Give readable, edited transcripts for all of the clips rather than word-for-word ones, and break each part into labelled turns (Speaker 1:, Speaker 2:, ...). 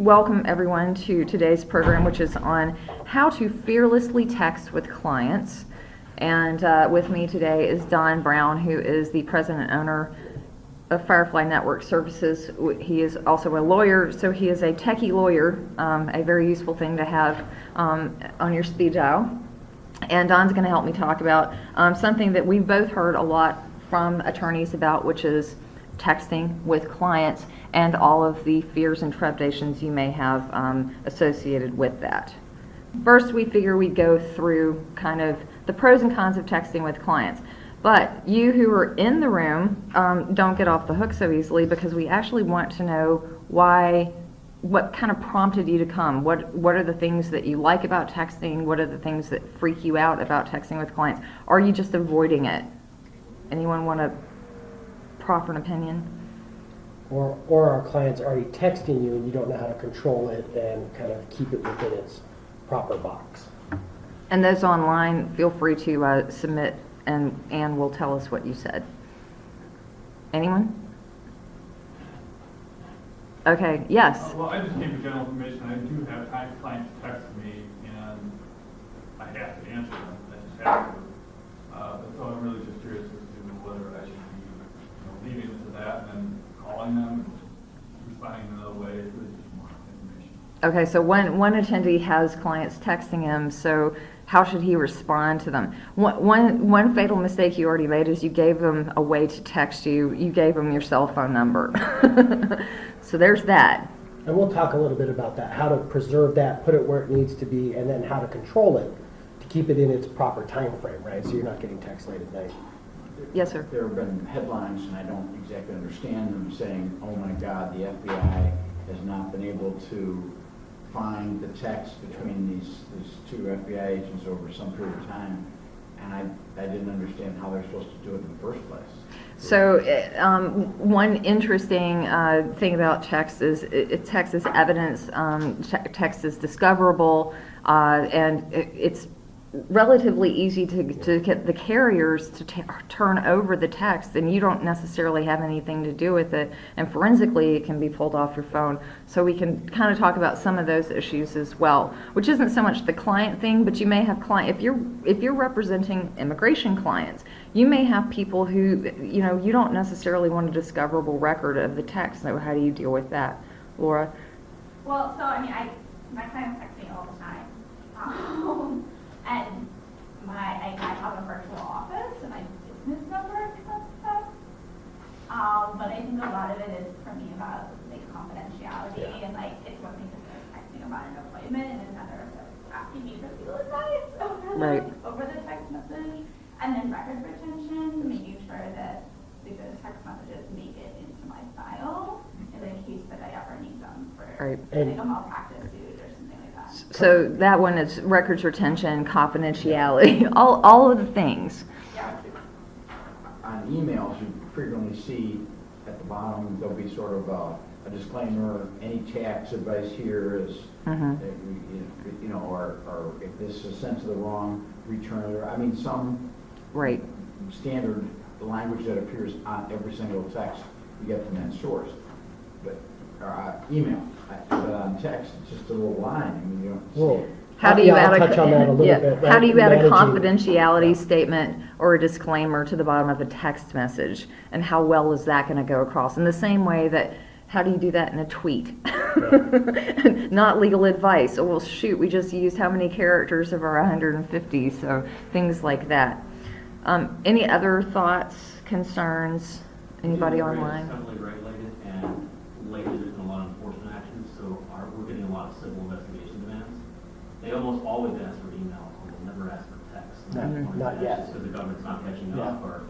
Speaker 1: welcome everyone to today's program, which is on how to fearlessly text with clients. And with me today is Don Brown, who is the president and owner of Firefly Network Services. He is also a lawyer, so he is a techie lawyer, a very useful thing to have on your speed dial. And Don's going to help me talk about something that we've both heard a lot from attorneys about, which is texting with clients and all of the fears and trepidations you may have associated with that. First, we figure we'd go through kind of the pros and cons of texting with clients. But you who are in the room don't get off the hook so easily, because we actually want to know what kind of prompted you to come. What are the things that you like about texting? What are the things that freak you out about texting with clients? Are you just avoiding it? Anyone want to proffer an opinion?
Speaker 2: Or our clients already texting you and you don't know how to control it and kind of keep it within its proper box.
Speaker 1: And those online, feel free to submit, and Ann will tell us what you said. Anyone? Okay, yes.
Speaker 3: Well, I just came for general information. I do have clients text me, and I have to answer them. I just have to. So I'm really just curious as to whether I should be leaving it to that and then calling them and responding in another way. It's really just more information.
Speaker 1: Okay, so one attendee has clients texting him, so how should he respond to them? One fatal mistake you already made is you gave them a way to text you. You gave them your cell phone number. So there's that.
Speaker 2: And we'll talk a little bit about that, how to preserve that, put it where it needs to be, and then how to control it to keep it in its proper time frame, right? So you're not getting text late at night.
Speaker 1: Yes, sir.
Speaker 4: There have been headlines, and I don't exactly understand them, saying, oh my God, the FBI has not been able to find the text between these two FBI agents over some period of time. And I didn't understand how they're supposed to do it in the first place.
Speaker 1: So one interesting thing about text is text is evidence, text is discoverable, and it's relatively easy to get the carriers to turn over the text, and you don't necessarily have anything to do with it, and forensically it can be pulled off your phone. So we can kind of talk about some of those issues as well, which isn't so much the client thing, but you may have if you're representing immigration clients, you may have people who you don't necessarily want a discoverable record of the text. So how do you deal with that, Laura?
Speaker 5: Well, so my clients text me all the time. And I have a virtual office and my business number comes text. But I think a lot of it is for me about confidentiality, and it's one thing if they're texting about an appointment and another if they're asking me for legal advice over the text message. And then record retention, making sure that those text messages make it into my file in the case that I ever need them for a malpractice suit or something like that.
Speaker 1: So that one is records retention, confidentiality, all of the things.
Speaker 5: Yeah.
Speaker 4: On emails, you frequently see at the bottom there'll be sort of a disclaimer. Any tax advice here is, or if this is sent to the wrong returner. I mean, some standard language that appears on every single text you get from that source, but email. But on text, it's just a little line. I mean,
Speaker 1: How do you add
Speaker 2: touch on that a little bit, right?
Speaker 1: How do you add a confidentiality statement or a disclaimer to the bottom of a text message, and how well is that going to go across? In the same way that, how do you do that in a tweet? Not legal advice. Oh, well, shoot, we just used how many characters of our 150, so things like that. Any other thoughts, concerns? Anybody online?
Speaker 6: It's heavily regulated, and lately there's been a lot of enforcement actions, so we're getting a lot of civil investigation demands. They almost always ask for email, they'll never ask for text.
Speaker 2: Not yet.
Speaker 6: Because the government's not catching up.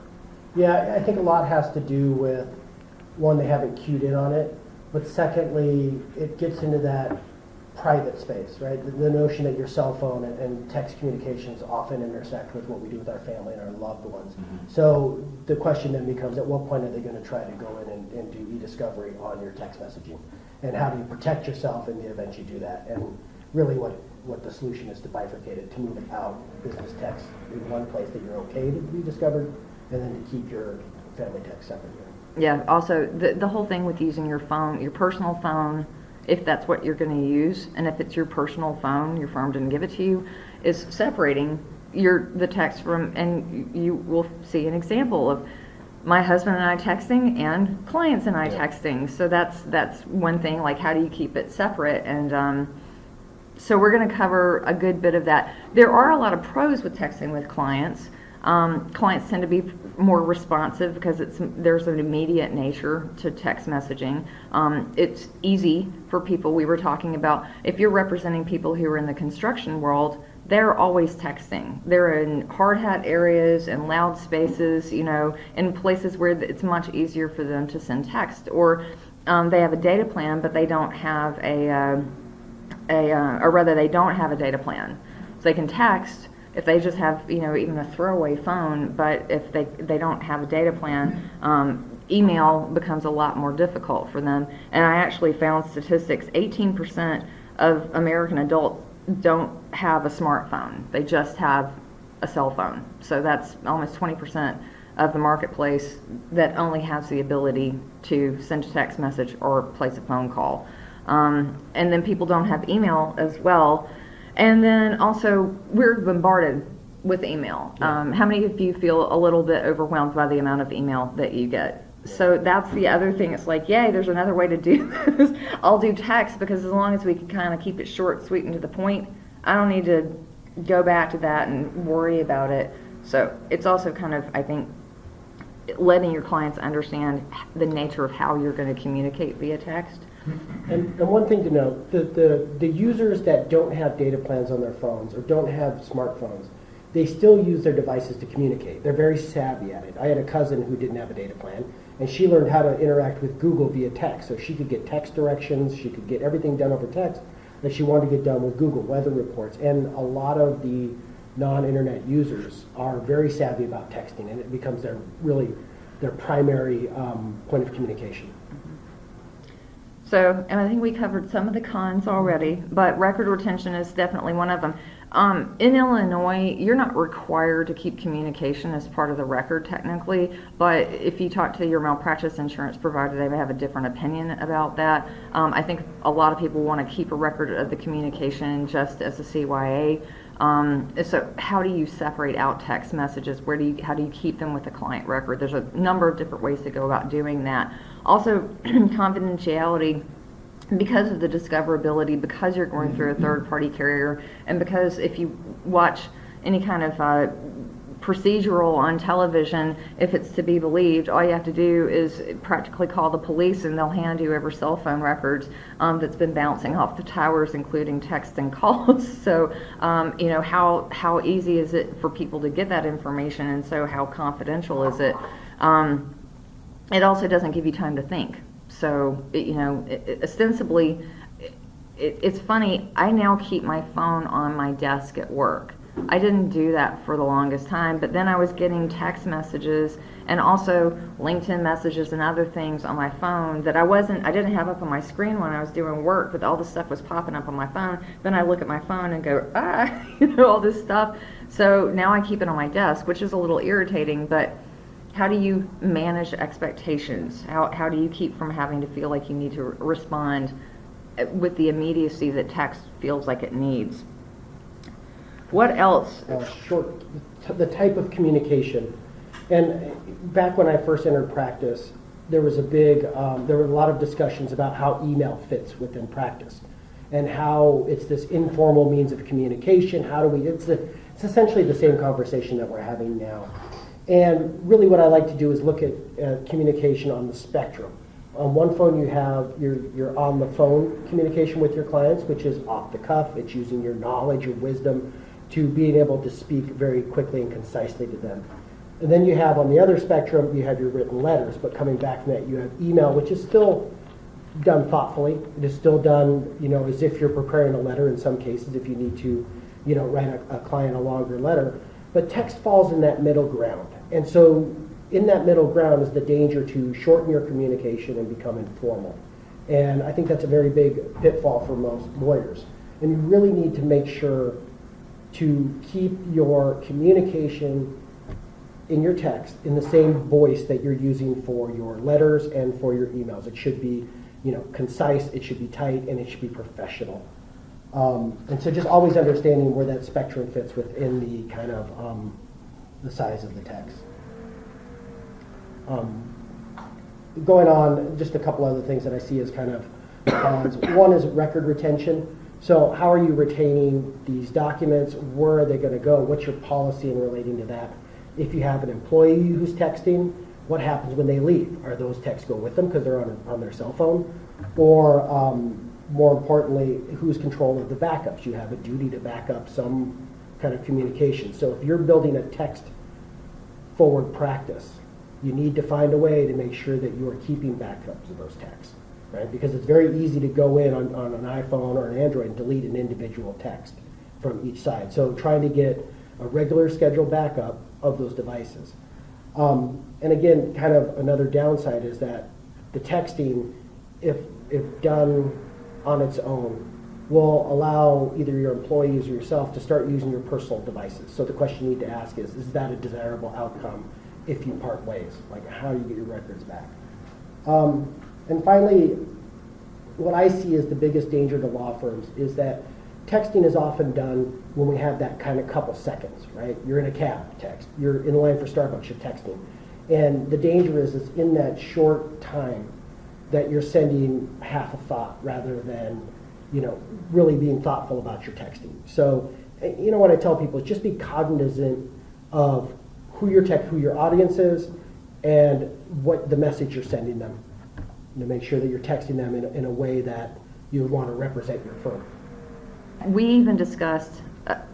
Speaker 2: Yeah, I think a lot has to do with, one, they haven't cued in on it, but secondly, it gets into that private space, right? The notion that your cell phone and text communications often intersect with what we do with our family and our loved ones. Mm-hmm. So the question then becomes, at what point are they going to try to go in and do e-discovery on your text messaging? And how do you protect yourself in the event you do that? And really what the solution is to bifurcate it, to move it out business text in one place that you're okay to be discovered, and then to keep your family text separate.
Speaker 1: Yeah, also the whole thing with using your phone, your personal phone, if that's what you're going to use, and if it's your personal phone, your firm didn't give it to you, is separating the text from, and you will see an example of my husband and I texting and clients and I texting. So that's one thing, like how do you keep it separate? And so we're going to cover a good bit of that. There are a lot of pros with texting with clients. Clients tend to be more responsive because there's an immediate nature to text messaging. It's easy for people. We were talking about if you're representing people who are in the construction world, they're always texting. They're in hard hat areas and loud spaces, in places where it's much easier for them to send text. Or they have a data plan, but they don't have or rather they don't have a data plan. So they can text if they just have, even a throwaway phone, but if they don't have a data plan, email becomes a lot more difficult for them. And I actually found statistics, 18% of American adults don't have a smartphone. They just have a cell phone. So that's almost 20% of the marketplace that only has the ability to send a text message or place a phone call. And then people don't have email as well. And then also we're bombarded with email. How many of you feel a little bit overwhelmed by the amount of email that you get? So that's the other thing. It's like, yay, there's another way to do this. I'll do text because as long as we can kind of keep it short, sweet, and to the point, I don't need to go back to that and worry about it. So it's also kind of, I think, letting your clients understand the nature of how you're going to communicate via text.
Speaker 2: And one thing to note, the users that don't have data plans on their phones or don't have smartphones, they still use their devices to communicate. They're very savvy at it. I had a cousin who didn't have a data plan, and she learned how to interact with Google via text. So she could get text directions, she could get everything done over text that she wanted to get done with Google, weather reports. And a lot of the non-internet users are very savvy about texting, and it becomes their primary point of communication.
Speaker 1: So, and I think we covered some of the cons already, but record retention is definitely one of them. In Illinois, you're not required to keep communication as part of the record technically, but if you talk to your malpractice insurance provider, they may have a different opinion about that. I think a lot of people want to keep a record of the communication just as a CYA. So how do you separate out text messages? How do you keep them with the client record? There's a number of different ways to go about doing that. Also, confidentiality, because of the discoverability, because you're going through a third-party carrier, and because if you watch any kind of procedural on television, if it's to be believed, all you have to do is practically call the police and they'll hand you over cell phone records that's been bouncing off the towers, including texts and calls. So, how easy is it for people to get that information, and so how confidential is it? It also doesn't give you time to think. So, ostensibly, it's funny, I now keep my phone on my desk at work. I didn't do that for the longest time, but then I was getting text messages and also LinkedIn messages and other things on my phone that I didn't have up on my screen when I was doing work, but all this stuff was popping up on my phone. Then I look at my phone and go, all this stuff. So now I keep it on my desk, which is a little irritating, but how do you manage expectations? How do you keep from having to feel like you need to respond with the immediacy that text feels like it needs? What else?
Speaker 2: The type of communication. And back when I first entered practice, there were a lot of discussions about how email fits within practice and how it's this informal means of communication. It's essentially the same conversation that we're having now. And really what I like to do is look at communication on the spectrum. On one phone you have your on the phone communication with your clients, which is off the cuff. It's using your knowledge, your wisdom to being able to speak very quickly and concisely to them. And then you have on the other spectrum, you have your written letters, but coming back from that you have email, which is still done thoughtfully. It is still done, as if you're preparing a letter in some cases if you need to, write a client a longer letter. But text falls in that middle ground. And so in that middle ground is the danger to shorten your communication and become informal. And I think that's a very big pitfall for most lawyers. And you really need to make sure to keep your communication in your text in the same voice that you're using for your letters and for your emails. It should be concise, it should be tight, and it should be professional. And so just always understanding where that spectrum fits within the kind of the size of the text. Going on, just a couple other things that I see as kind of cons. One is record retention. So how are you retaining these documents? Where are they going to go? What's your policy in relating to that? If you have an employee who's texting, what happens when they leave? Are those texts go with them because they're on their cell phone? Or more importantly, who's control of the backups? You have a duty to back up some kind of communication. So if you're building a text forward practice, you need to find a way to make sure that you are keeping backups of those texts, right? Because it's very easy to go in on an iPhone or an Android and delete an individual text from each side. So trying to get a regular scheduled backup of those devices. And again, kind of another downside is that the texting, if done on its own, will allow either your employees or yourself to start using your personal devices. So the question you need to ask is that a desirable outcome if you part ways? Like, how do you get your records back? And finally, what I see as the biggest danger to law firms is that texting is often done when we have that kind of couple seconds, right? You're in a cab, text. You're in line for Starbucks, you're texting. And the danger is it's in that short time that you're sending half a thought rather than, really being thoughtful about your texting. So, what I tell people is just be cognizant of who your audience is and what the message you're sending them. Make sure that you're texting them in a way that you want to represent your firm.
Speaker 1: We even discussed,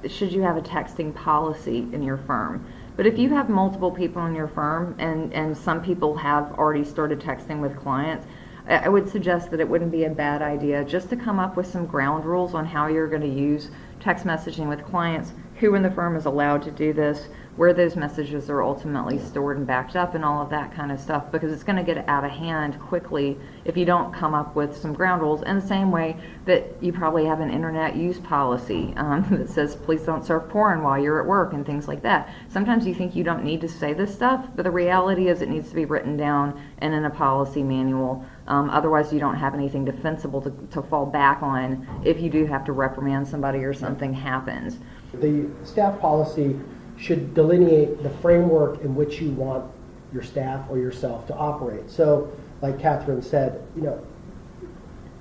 Speaker 1: should you have a texting policy in your firm? But if you have multiple people in your firm and some people have already started texting with clients, I would suggest that it wouldn't be a bad idea just to come up with some ground rules on how you're going to use text messaging with clients, who in the firm is allowed to do this, where those messages are ultimately stored and backed up, and all of that kind of stuff, because it's going to get out of hand quickly if you don't come up with some ground rules. In the same way that you probably have an internet use policy that says please don't surf porn while you're at work and things like that. Sometimes you think you don't need to say this stuff, but the reality is it needs to be written down and in a policy manual. Otherwise you don't have anything defensible to fall back on if you do have to reprimand somebody or something happens.
Speaker 2: The staff policy should delineate the framework in which you want your staff or yourself to operate. So, like Catherine said,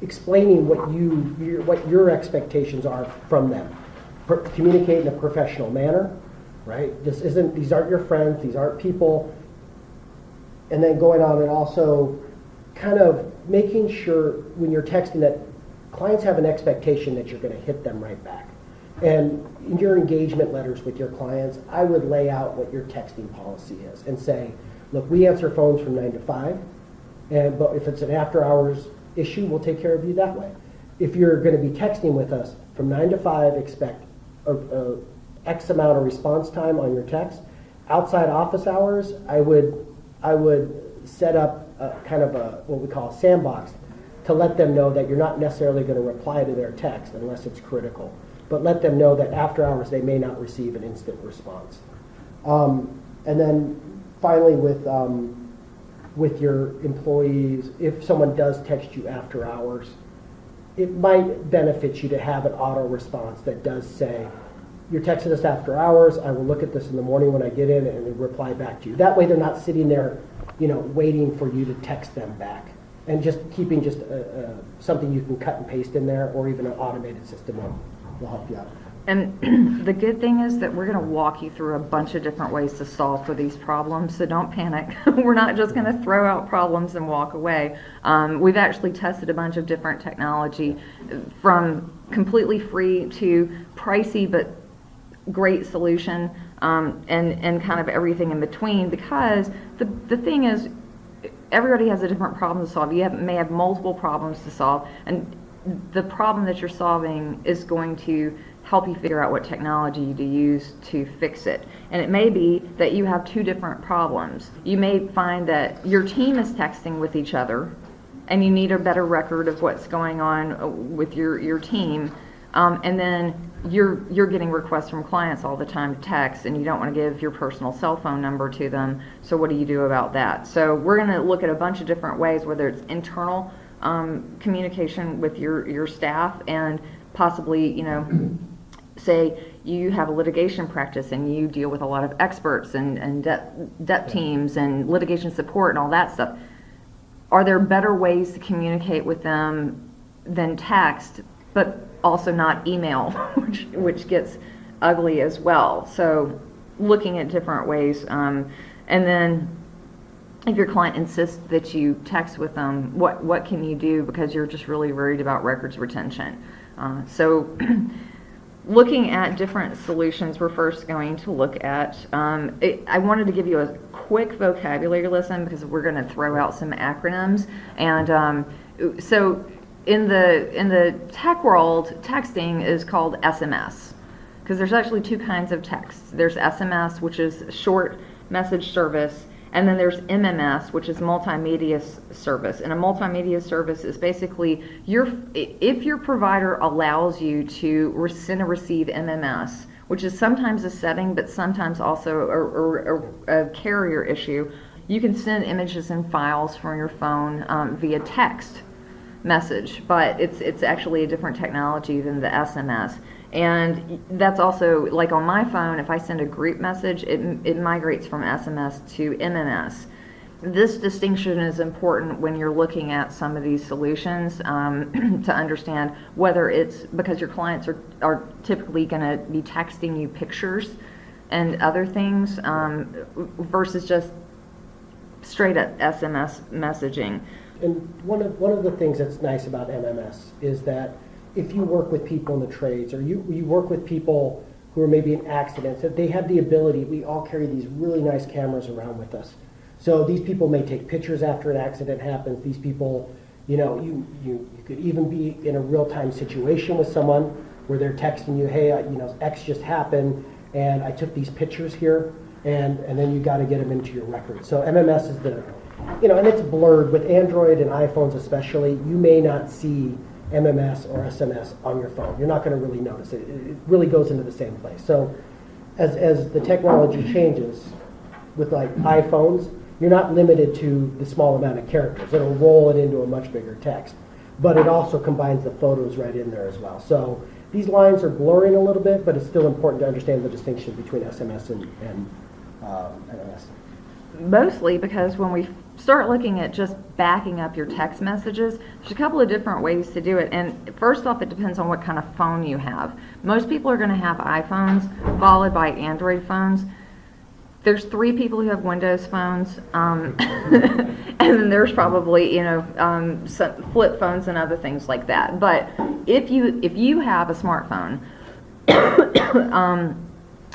Speaker 2: explaining what your expectations are from them. Communicate in a professional manner, right? These aren't your friends, these aren't people. And then going on and also kind of making sure when you're texting that clients have an expectation that you're going to hit them right back. And in your engagement letters with your clients, I would lay out what your texting policy is and say, look, we answer phones from 9 to 5, but if it's an after hours issue, we'll take care of you that way. If you're going to be texting with us from 9 to 5, expect a X amount of response time on your text. Outside office hours, I would set up kind of what we call a sandbox to let them know that you're not necessarily going to reply to their text unless it's critical. But let them know that after hours they may not receive an instant response. And then finally with your employees, if someone does text you after hours, it might benefit you to have an auto response that does say, you're texting us after hours, I will look at this in the morning when I get in and reply back to you. That way they're not sitting there, waiting for you to text them back. And just keeping something you can cut and paste in there, or even an automated system will help you out.
Speaker 1: And the good thing is that we're going to walk you through a bunch of different ways to solve for these problems, so don't panic. We're not just going to throw out problems and walk away. We've actually tested a bunch of different technology, from completely free to pricey but great solution, and kind of everything in between, because the thing is, everybody has a different problem to solve. You may have multiple problems to solve, and the problem that you're solving is going to help you figure out what technology to use to fix it. And it may be that you have two different problems. You may find that your team is texting with each other and you need a better record of what's going on with your team. And then you're getting requests from clients all the time to text, and you don't want to give your personal cell phone number to them. So what do you do about that? So we're going to look at a bunch of different ways, whether it's internal communication with your staff, and possibly, say you have a litigation practice and you deal with a lot of experts and debt teams and litigation support and all that stuff. Are there better ways to communicate with them than text, but also not email, which gets ugly as well? So looking at different ways. And then if your client insists that you text with them, what can you do, because you're just really worried about records retention? So looking at different solutions, we're first going to look at, I wanted to give you a quick vocabulary lesson because we're going to throw out some acronyms. And so in the tech world, texting is called SMS, because there's actually two kinds of text. There's SMS, which is short message service, and then there's MMS, which is multimedia service. And a multimedia service is basically if your provider allows you to send and receive MMS, which is sometimes a setting, but sometimes also a carrier issue, you can send images and files from your phone via text message, but it's actually a different technology than the SMS. And that's also, like on my phone, if I send a group message, it migrates from SMS to MMS. This distinction is important when you're looking at some of these solutions to understand whether it's because your clients are typically going to be texting you pictures and other things versus just straight up SMS messaging.
Speaker 2: And one of the things that's nice about MMS is that if you work with people in the trades, or you work with people who are maybe in accidents, that they have the ability, we all carry these really nice cameras around with us. So these people may take pictures after an accident happens. These people, you could even be in a real-time situation with someone where they're texting you, hey, X just happened, and I took these pictures here, and then you got to get them into your record. So MMS is and it's blurred with Android and iPhones especially. You may not see MMS or SMS on your phone. You're not going to really notice it. It really goes into the same place. So as the technology changes with like iPhones, you're not limited to the small amount of characters. It'll roll it into a much bigger text. But it also combines the photos right in there as well. So these lines are blurring a little bit, but it's still important to understand the distinction between SMS and MMS.
Speaker 1: Mostly because when we start looking at just backing up your text messages, there's a couple of different ways to do it. And first off, it depends on what kind of phone you have. Most people are going to have iPhones followed by Android phones. There's 3 people who have Windows phones, and then there's probably some flip phones and other things like that. But if you have a smartphone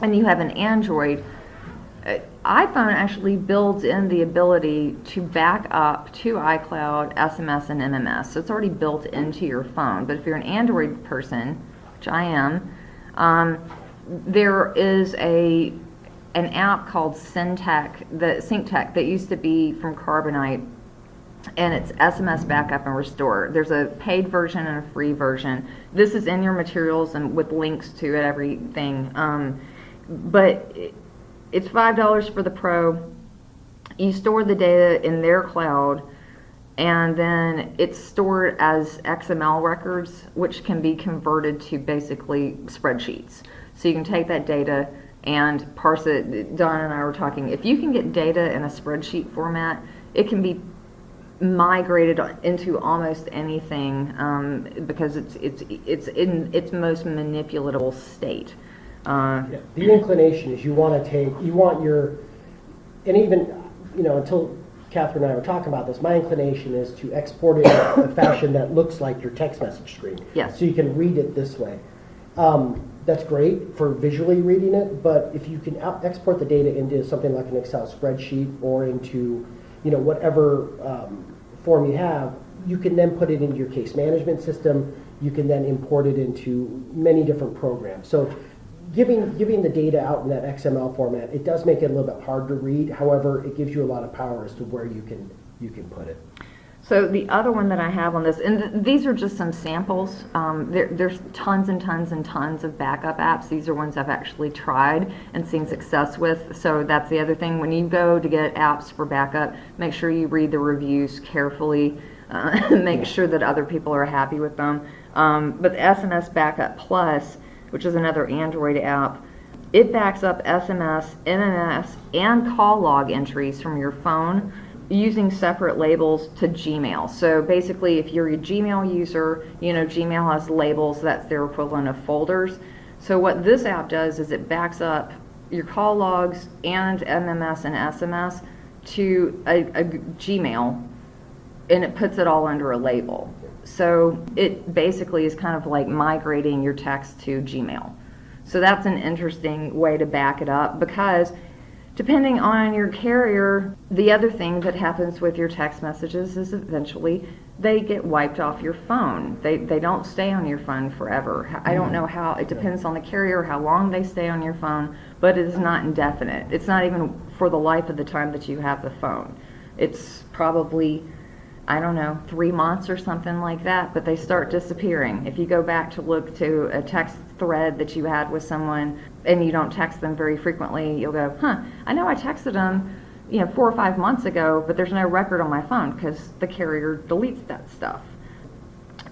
Speaker 1: and you have an Android, iPhone actually builds in the ability to back up to iCloud, SMS, and MMS. So it's already built into your phone. But if you're an Android person, which I am, there is an app called SyncTech that used to be from Carbonite, and it's SMS backup and restore. There's a paid version and a free version. This is in your materials and with links to it, everything. But it's $5 for the Pro. You store the data in their cloud, and then it's stored as XML records, which can be converted to basically spreadsheets. So you can take that data and parse it. Don and I were talking, if you can get data in a spreadsheet format, it can be migrated into almost anything because it's in its most manipulatable state.
Speaker 2: The inclination is you want and even, until Catherine and I were talking about this, my inclination is to export it in a fashion that looks like your text message screen.
Speaker 1: Yes.
Speaker 2: So you can read it this way. That's great for visually reading it, but if you can export the data into something like an Excel spreadsheet or into, whatever form you have, you can then put it into your case management system. You can then import it into many different programs. So giving the data out in that XML format, it does make it a little bit hard to read. However, it gives you a lot of power as to where you can put it.
Speaker 1: So the other one that I have on this, and these are just some samples. There's tons and tons and tons of backup apps. These are ones I've actually tried and seen success with. So that's the other thing. When you go to get apps for backup, make sure you read the reviews carefully. Make sure that other people are happy with them. But the SMS Backup Plus, which is another Android app, it backs up SMS, MMS, and call log entries from your phone using separate labels to Gmail. So basically, if you're a Gmail user, Gmail has labels, that's their equivalent of folders. So what this app does is it backs up your call logs and MMS and SMS to a Gmail, and it puts it all under a label. So it basically is kind of like migrating your text to Gmail. So that's an interesting way to back it up, because depending on your carrier, the other thing that happens with your text messages is eventually they get wiped off your phone. They don't stay on your phone forever. I don't know how, it depends on the carrier, how long they stay on your phone, but it is not indefinite. It's not even for the life of the time that you have the phone. It's probably, I don't know, 3 months or something like that, but they start disappearing. If you go back to look to a text thread that you had with someone and you don't text them very frequently, you'll go, I know I texted them 4 or 5 months ago, but there's no record on my phone because the carrier deletes that stuff.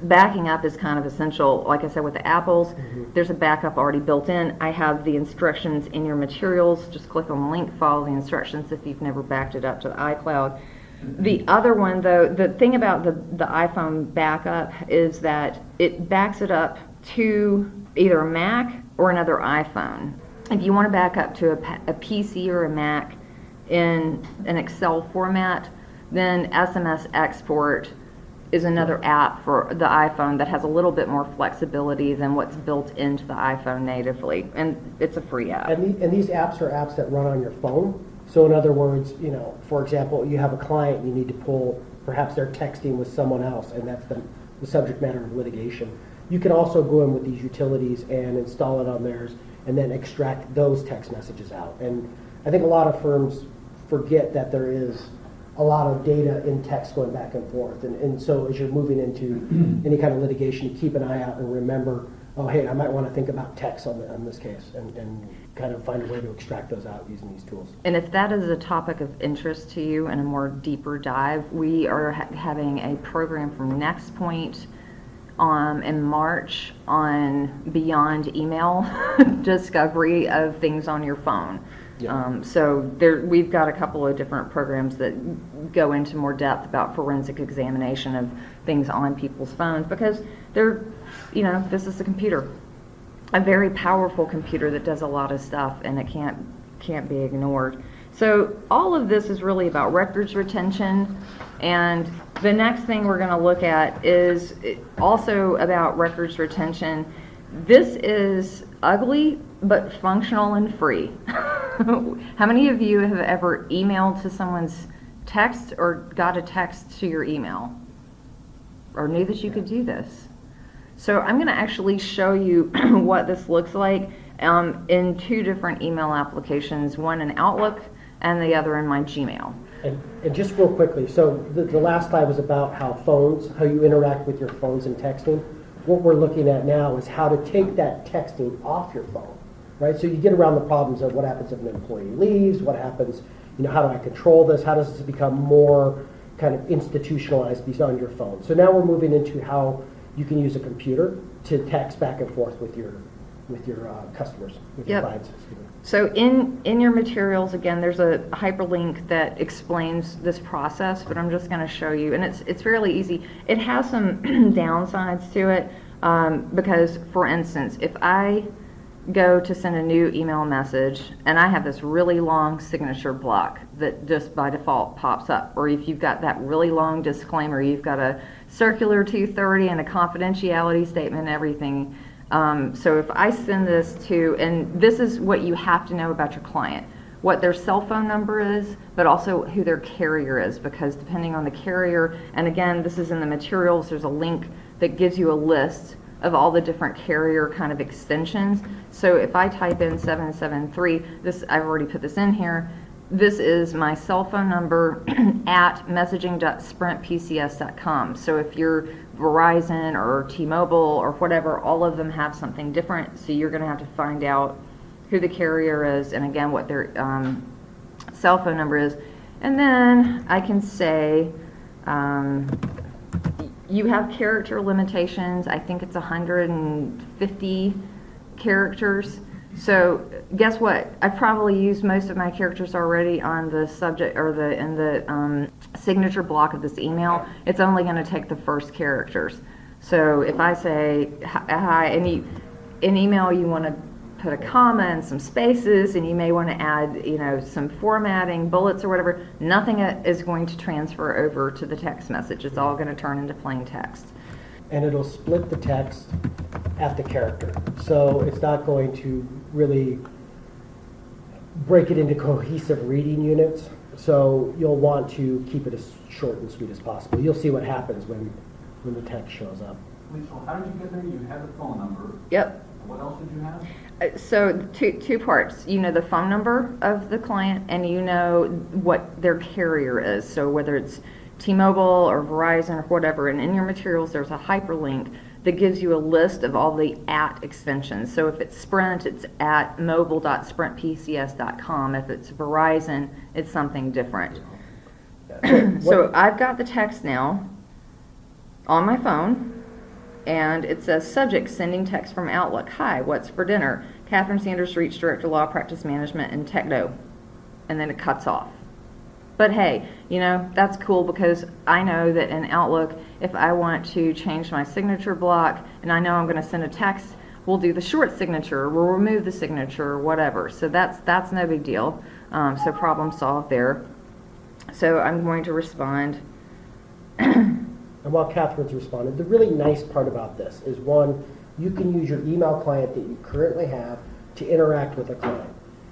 Speaker 1: Backing up is kind of essential. Like I said, with the Apples, there's a backup already built in. I have the instructions in your materials. Just click on the link, follow the instructions if you've never backed it up to the iCloud. The other one, though, the thing about the iPhone backup is that it backs it up to either a Mac or another iPhone. If you want to back up to a PC or a Mac in an Excel format, then SMS Export is another app for the iPhone that has a little bit more flexibility than what's built into the iPhone natively, and it's a free app.
Speaker 2: And these apps are apps that run on your phone. So in other words, for example, you have a client, you need to pull, perhaps they're texting with someone else, and that's the subject matter of litigation. You can also go in with these utilities and install it on theirs and then extract those text messages out. And I think a lot of firms forget that there is a lot of data in text going back and forth. And so as you're moving into any kind of litigation, keep an eye out and remember, oh, hey, I might want to think about text on this case and kind of find a way to extract those out using these tools.
Speaker 1: And if that is a topic of interest to you and a more deeper dive, we are having a program from NextPoint in March on beyond email discovery of things on your phone.
Speaker 2: Yeah.
Speaker 1: So we've got a couple of different programs that go into more depth about forensic examination of things on people's phones, because this is a computer, a very powerful computer that does a lot of stuff, and it can't be ignored. So all of this is really about records retention, and the next thing we're going to look at is also about records retention. This is ugly but functional and free. How many of you have ever emailed to someone's text or got a text to your email or knew that you could do this? So I'm going to actually show you what this looks like in 2 different email applications, one in Outlook and the other in my Gmail.
Speaker 2: And just real quickly, so the last slide was about how you interact with your phones and texting. What we're looking at now is how to take that texting off your phone, right? So you get around the problems of what happens if an employee leaves, what happens, how do I control this? How does this become more kind of institutionalized beyond your phone? So now we're moving into how you can use a computer to text back and forth with your customers, with your clients. Excuse me.
Speaker 1: So in your materials, again, there's a hyperlink that explains this process, but I'm just going to show you, and it's fairly easy. It has some downsides to it, because, for instance, if I go to send a new email message and I have this really long signature block that just by default pops up, or if you've got that really long disclaimer, you've got a circular 230 and a confidentiality statement and everything. So if I send this to, and this is what you have to know about your client, what their cell phone number is, but also who their carrier is, because depending on the carrier, and again, this is in the materials, there's a link that gives you a list of all the different carrier kind of extensions. So if I type in 773, I've already put this in here, this is my cell phone number at messaging.sprintpcs.com. So if you're Verizon or T-Mobile or whatever, all of them have something different. So you're going to have to find out who the carrier is and again what their cell phone number is. And then I can say you have character limitations. I think it's 150 characters. So guess what? I've probably used most of my characters already on the subject or in the signature block of this email. It's only going to take the first characters. So if I say hi, in email you want to put a comma and some spaces, and you may want to add, some formatting, bullets or whatever. Nothing is going to transfer over to the text message. It's all going to turn into plain text.
Speaker 2: And it'll split the text at the character. So it's not going to really break it into cohesive reading units. So you'll want to keep it as short and sweet as possible. You'll see what happens when the text shows up.
Speaker 3: Lisa, how did you get there? You had the phone number.
Speaker 1: Yep.
Speaker 3: What else did you have?
Speaker 1: So two parts. You know the phone number of the client, and you know what their carrier is. So whether it's T-Mobile or Verizon or whatever, and in your materials there's a hyperlink that gives you a list of all the @ extensions. So if it's Sprint, it's at mobile.sprintpcs.com. If it's Verizon, it's something different. So I've got the text now on my phone, and it says subject, sending text from Outlook. Hi, what's for dinner? Catherine Sanders, Reach Director, Law Practice Management, and Techno. And then it cuts off. But hey, that's cool because I know that in Outlook, if I want to change my signature block and I know I'm going to send a text, we'll do the short signature, we'll remove the signature, or whatever. So that's no big deal. So problem solved there. So I'm going to respond.
Speaker 2: And while Catherine's responded, the really nice part about this is, one, you can use your email client that you currently have to interact with a client.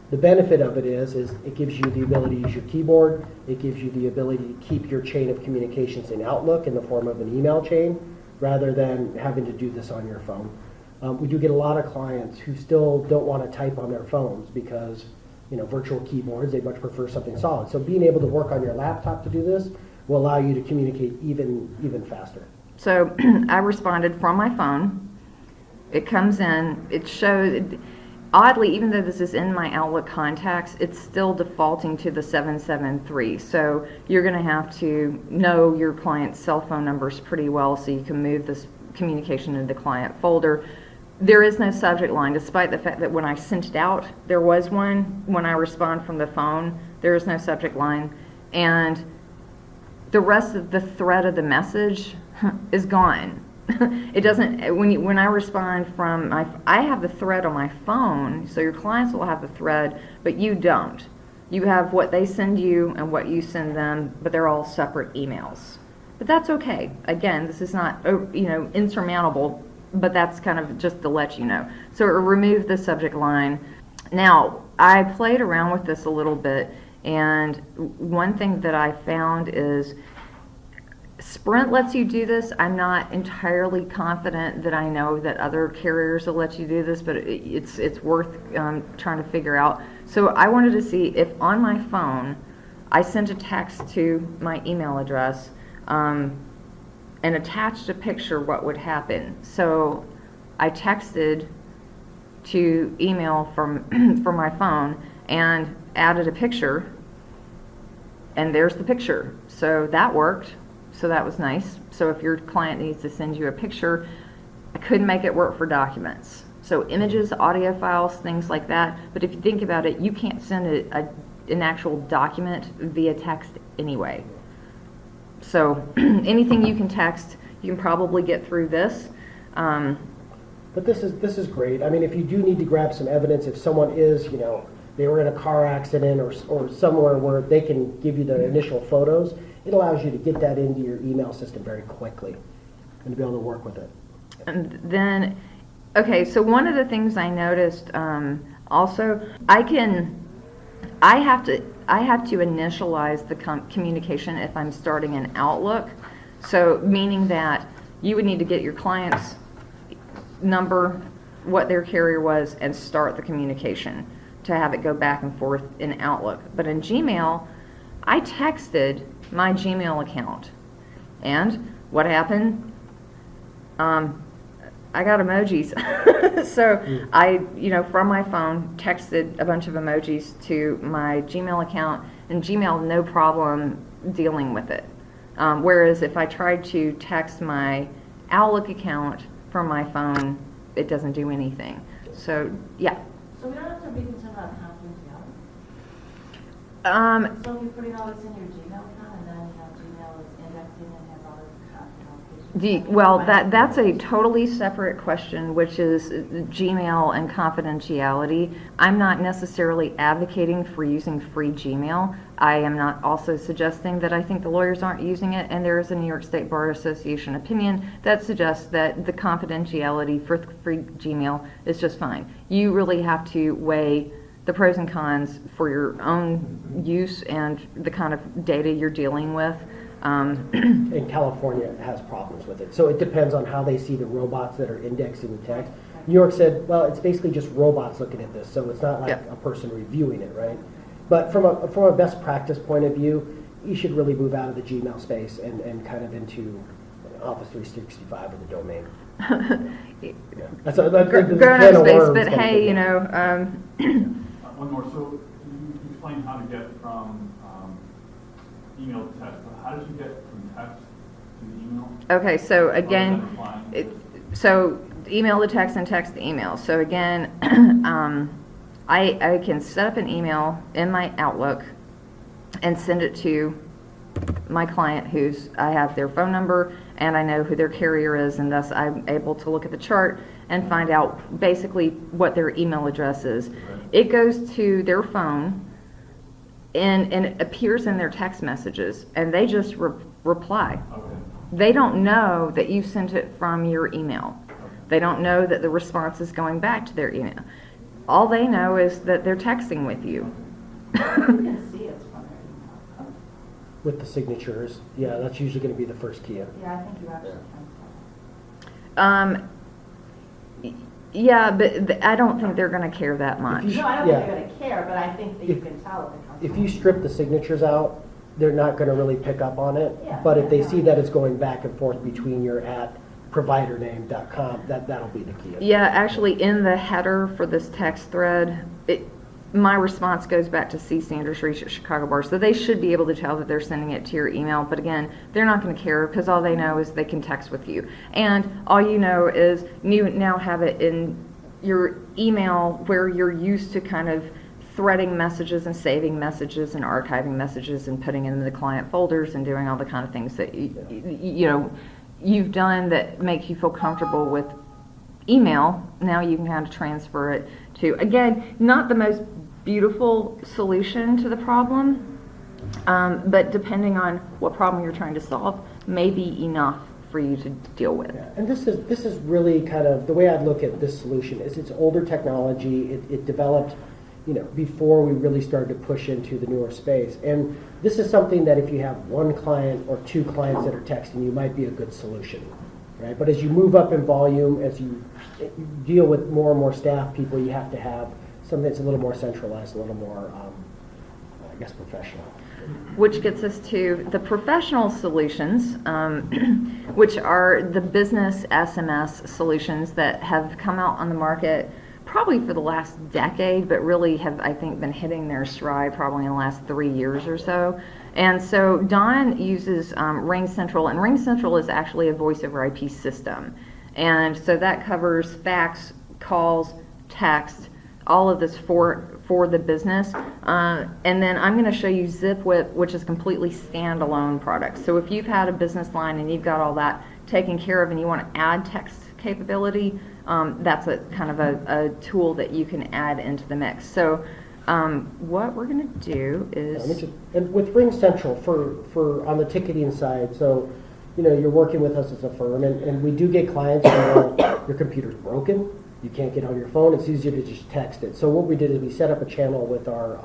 Speaker 2: The benefit of it is it gives you the ability to use your keyboard. It gives you the ability to keep your chain of communications in Outlook in the form of an email chain, rather than having to do this on your phone. We do get a lot of clients who still don't want to type on their phones because, virtual keyboards, they much prefer something solid. So being able to work on your laptop to do this will allow you to communicate even faster.
Speaker 1: So I responded from my phone. It comes in, it shows, oddly, even though this is in my Outlook contacts, it's still defaulting to the 773. So you're going to have to know your client's cell phone numbers pretty well so you can move this communication into the client folder. There is no subject line, despite the fact that when I sent it out, there was one. When I respond from the phone, there is no subject line. And the rest of the thread of the message is gone. It doesn't, when I respond from I have the thread on my phone, so your clients will have the thread, but you don't. You have what they send you and what you send them, but they're all separate emails. But that's okay. Again, this is not, insurmountable, but that's kind of just to let you know. So remove the subject line. Now, I played around with this a little bit, and one thing that I found is Sprint lets you do this. I'm not entirely confident that I know that other carriers will let you do this, but it's worth trying to figure out. So I wanted to see if on my phone I sent a text to my email address and attached a picture, what would happen. So I texted to email from my phone and added a picture, and there's the picture. So that worked. So that was nice. So if your client needs to send you a picture, I couldn't make it work for documents. So images, audio files, things like that. But if you think about it, you can't send an actual document via text anyway. So anything you can text, you can probably get through this.
Speaker 2: But this is great. I mean, if you do need to grab some evidence, if someone is, they were in a car accident or somewhere where they can give you the initial photos, it allows you to get that into your email system very quickly and to be able to work with it.
Speaker 1: And then, okay, so one of the things I noticed also, I have to initialize the communication if I'm starting an Outlook. So meaning that you would need to get your client's number, what their carrier was, and start the communication to have it go back and forth in Outlook. But in Gmail, I texted my Gmail account. And what happened? I got emojis. So I, from my phone, texted a bunch of emojis to my Gmail account, and Gmail, no problem dealing with it. Whereas if I tried to text my Outlook account from my phone, it doesn't do anything. So, yeah.
Speaker 7: So we don't have to be concerned about confidentiality? So you're putting all this in your Gmail account, and then, Gmail is indexing and has all this confidentiality?
Speaker 1: Well, that's a totally separate question, which is Gmail and confidentiality. I'm not necessarily advocating for using free Gmail. I am not also suggesting that I think the lawyers aren't using it, and there is a New York State Bar Association opinion that suggests that the confidentiality for free Gmail is just fine. You really have to weigh the pros and cons for your own use and the kind of data you're dealing with.
Speaker 2: And California has problems with it. So it depends on how they see the robots that are indexing the text. New York said, well, it's basically just robots looking at this, so it's not like a person reviewing it, right? But from a best practice point of view, you should really move out of the Gmail space and kind of into Office 365 or the domain. Yeah. That's
Speaker 1: Grown up space, but hey,
Speaker 3: One more. So you explained how to get from email to text, but how did you get from text to the email?
Speaker 1: Okay, so
Speaker 3: Other
Speaker 1: again,
Speaker 3: than replying?
Speaker 1: so email to text and text to email. So again, I can set up an email in my Outlook and send it to my client I have their phone number and I know who their carrier is, and thus I'm able to look at the chart and find out basically what their email address is. It goes to their phone and it appears in their text messages, and they just reply.
Speaker 3: Okay.
Speaker 1: They don't know that you sent it from your email. They don't know that the response is going back to their email. All they know is that they're texting with you.
Speaker 7: You can see it's from their email.
Speaker 2: With the signatures, yeah, that's usually going to be the first key.
Speaker 7: Yeah, I think you actually can.
Speaker 1: Yeah, but I don't think they're going to care that much.
Speaker 7: No, I don't
Speaker 2: Yeah.
Speaker 7: think they're going to care, but I think that you can tell if it comes
Speaker 2: If
Speaker 7: from.
Speaker 2: you strip the signatures out, they're not going to really pick up on it.
Speaker 7: Yeah.
Speaker 2: But if they
Speaker 7: Yeah.
Speaker 2: see that it's going back and forth between your @providername.com, that'll be the key.
Speaker 1: Yeah, actually, in the header for this text thread, my response goes back to C. Sanders Reach at Chicago Bar, so they should be able to tell that they're sending it to your email. But again, they're not going to care because all they know is they can text with you, and all you know is you now have it in your email where you're used to kind of threading messages and saving messages and archiving messages and putting in the client folders and doing all the kind of things that you've done that make you feel comfortable with email. Now you can kind of transfer it to, again, not the most beautiful solution to the problem, but depending on what problem you're trying to solve, may be enough for you to deal with.
Speaker 2: Yeah, and this is really kind of the way I'd look at this solution is it's older technology. It developed, before we really started to push into the newer space. And this is something that if you have one client or two clients that are texting you, might be a good solution, right? But as you move up in volume, as you deal with more and more staff people, you have to have something that's a little more centralized, a little more, professional.
Speaker 1: Which gets us to the professional solutions, which are the business SMS solutions that have come out on the market probably for the last decade, but really have, I think, been hitting their stride probably in the last 3 years or so. And so Don uses Ring Central, and Ring Central is actually a voice over IP system. And so that covers fax, calls, text, all of this for the business. And then I'm going to show you ZipWhip, which is completely standalone product. So if you've had a business line and you've got all that taken care of and you want to add text capability, that's a kind of a tool that you can add into the mix. So what we're going to do is...
Speaker 2: And with Ring Central, for on the ticketing side, so you're working with us as a firm, and we do get clients who your computer's broken, you can't get on your phone, it's easier to just text it. So what we did is we set up a channel with our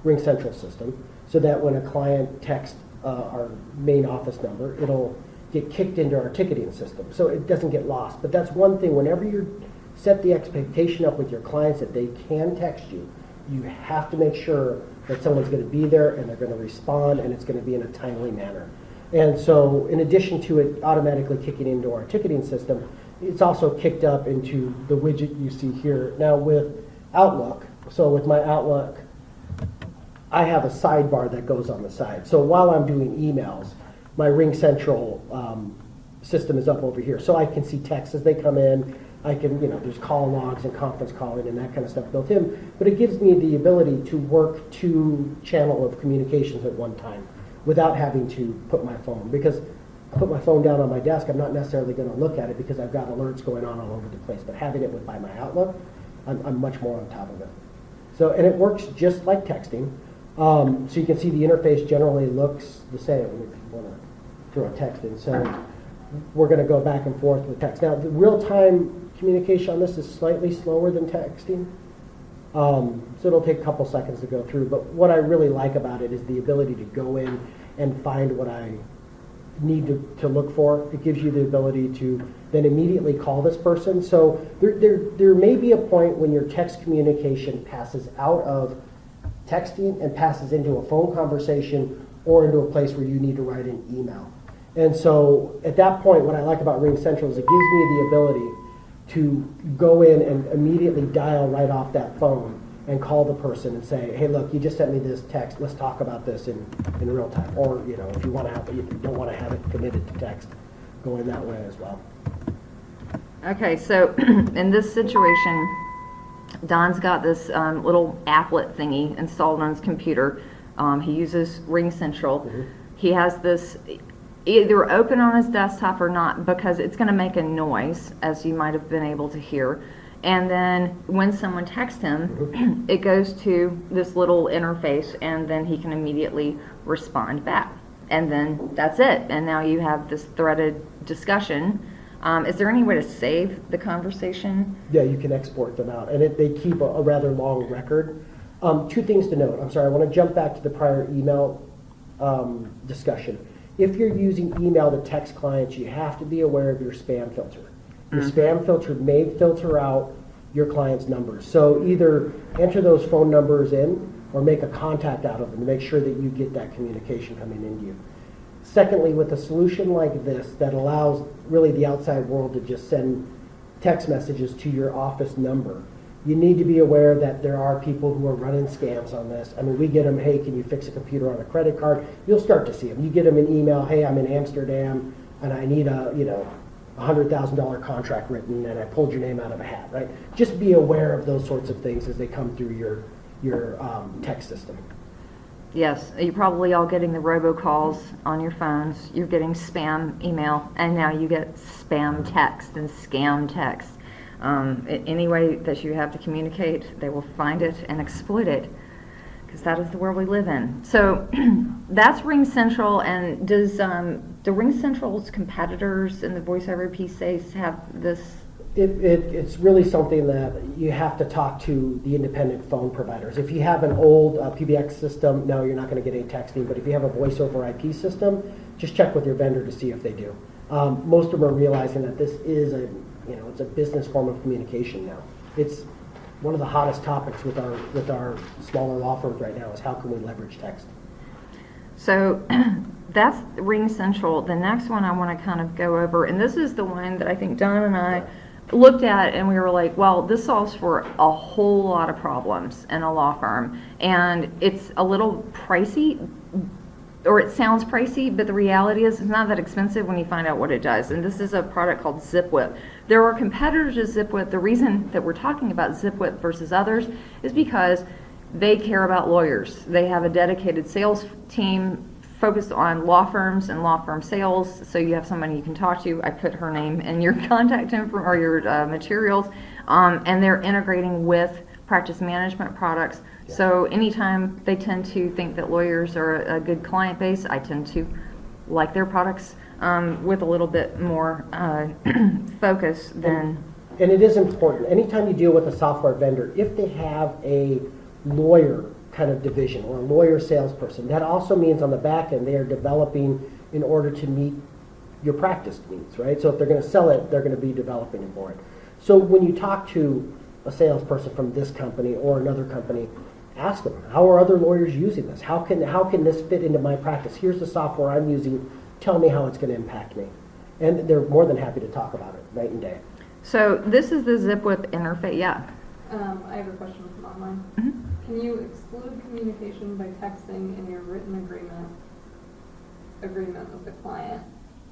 Speaker 2: Ring Central system so that when a client texts our main office number, it'll get kicked into our ticketing system so it doesn't get lost. But that's one thing, whenever you set the expectation up with your clients that they can text you, you have to make sure that someone's going to be there and they're going to respond and it's going to be in a timely manner. And so in addition to it automatically kicking into our ticketing system, it's also kicked up into the widget you see here. Now with Outlook, so with my Outlook, I have a sidebar that goes on the side. So while I'm doing emails, my Ring Central system is up over here. So I can see texts as they come in. I can, there's call logs and conference calling and that kind of stuff built in. But it gives me the ability to work 2 channel of communications at one time without having to put my phone. Because I put my phone down on my desk, I'm not necessarily going to look at it because I've got alerts going on all over the place. But having it by my Outlook, I'm much more on top of it. So, and it works just like texting. So you can see the interface generally looks the same if you want to throw a text in. So we're going to go back and forth with text. Now, the real-time communication on this is slightly slower than texting. So it'll take a couple seconds to go through. But what I really like about it is the ability to go in and find what I need to look for. It gives you the ability to then immediately call this person. So there may be a point when your text communication passes out of texting and passes into a phone conversation or into a place where you need to write an email. And so at that point, what I like about Ring Central is it gives me the ability to go in and immediately dial right off that phone and call the person and say, hey, look, you just sent me this text. Let's talk about this in real time. Or, if you don't want to have it committed to text, go in that way as well.
Speaker 1: Okay, so in this situation, Don's got this little applet thingy installed on his computer. He uses Ring Central.
Speaker 2: Mm-hmm.
Speaker 1: He has this either open on his desktop or not because it's going to make a noise, as you might have been able to hear. And then when someone texts him,
Speaker 2: Mm-hmm.
Speaker 1: it goes to this little interface, and then he can immediately respond back. And then that's it. And now you have this threaded discussion. Is there any way to save the conversation?
Speaker 2: Yeah, you can export them out, and they keep a rather long record. 2 things to note. I'm sorry, I want to jump back to the prior email discussion. If you're using email to text clients, you have to be aware of your spam filter. Your spam filter may filter out your client's numbers. So either enter those phone numbers in or make a contact out of them to make sure that you get that communication coming into you. Secondly, with a solution like this that allows really the outside world to just send text messages to your office number, you need to be aware that there are people who are running scams on this. I mean, we get them, hey, can you fix a computer on a credit card? You'll start to see them. You get them an email, hey, I'm in Amsterdam and I need a $100,000 contract written and I pulled your name out of a hat, right? Just be aware of those sorts of things as they come through your text system.
Speaker 1: Yes, you're probably all getting the robocalls on your phones. You're getting spam email, and now you get spam text and scam text. Any way that you have to communicate, they will find it and exploit it, because that is the world we live in. So that's Ring Central. And does the Ring Central's competitors in the voice over IP space have this?
Speaker 2: It's really something that you have to talk to the independent phone providers. If you have an old PBX system, no, you're not going to get any texting. But if you have a voice over IP system, just check with your vendor to see if they do. Most of them are realizing that this is it's a business form of communication now. It's one of the hottest topics with our smaller law firms right now is how can we leverage text.
Speaker 1: So that's Ring Central. The next one I want to kind of go over, and this is the one that I think Don and I looked at and we were like, well, this solves for a whole lot of problems in a law firm. And it's a little pricey, or it sounds pricey, but the reality is it's not that expensive when you find out what it does. And this is a product called ZipWhip. There are competitors to ZipWhip. The reason that we're talking about ZipWhip versus others is because they care about lawyers. They have a dedicated sales team focused on law firms and law firm sales, so you have somebody you can talk to. I put her name in your contact info or your materials, and they're integrating with practice management products.
Speaker 2: Yeah.
Speaker 1: So anytime they tend to think that lawyers are a good client base, I tend to like their products with a little bit more focus than.
Speaker 2: And it is important. Anytime you deal with a software vendor, if they have a lawyer kind of division or a lawyer salesperson, that also means on the back end they are developing in order to meet your practice needs, right? So if they're going to sell it, they're going to be developing it for it. So when you talk to a salesperson from this company or another company, ask them, how are other lawyers using this? How can this fit into my practice? Here's the software I'm using. Tell me how it's going to impact me. And they're more than happy to talk about it night and day.
Speaker 1: So this is the ZipWhip interface. Yeah.
Speaker 8: I have a question from online.
Speaker 1: Mhm.
Speaker 8: Can you exclude communication by texting in your written agreement with the client?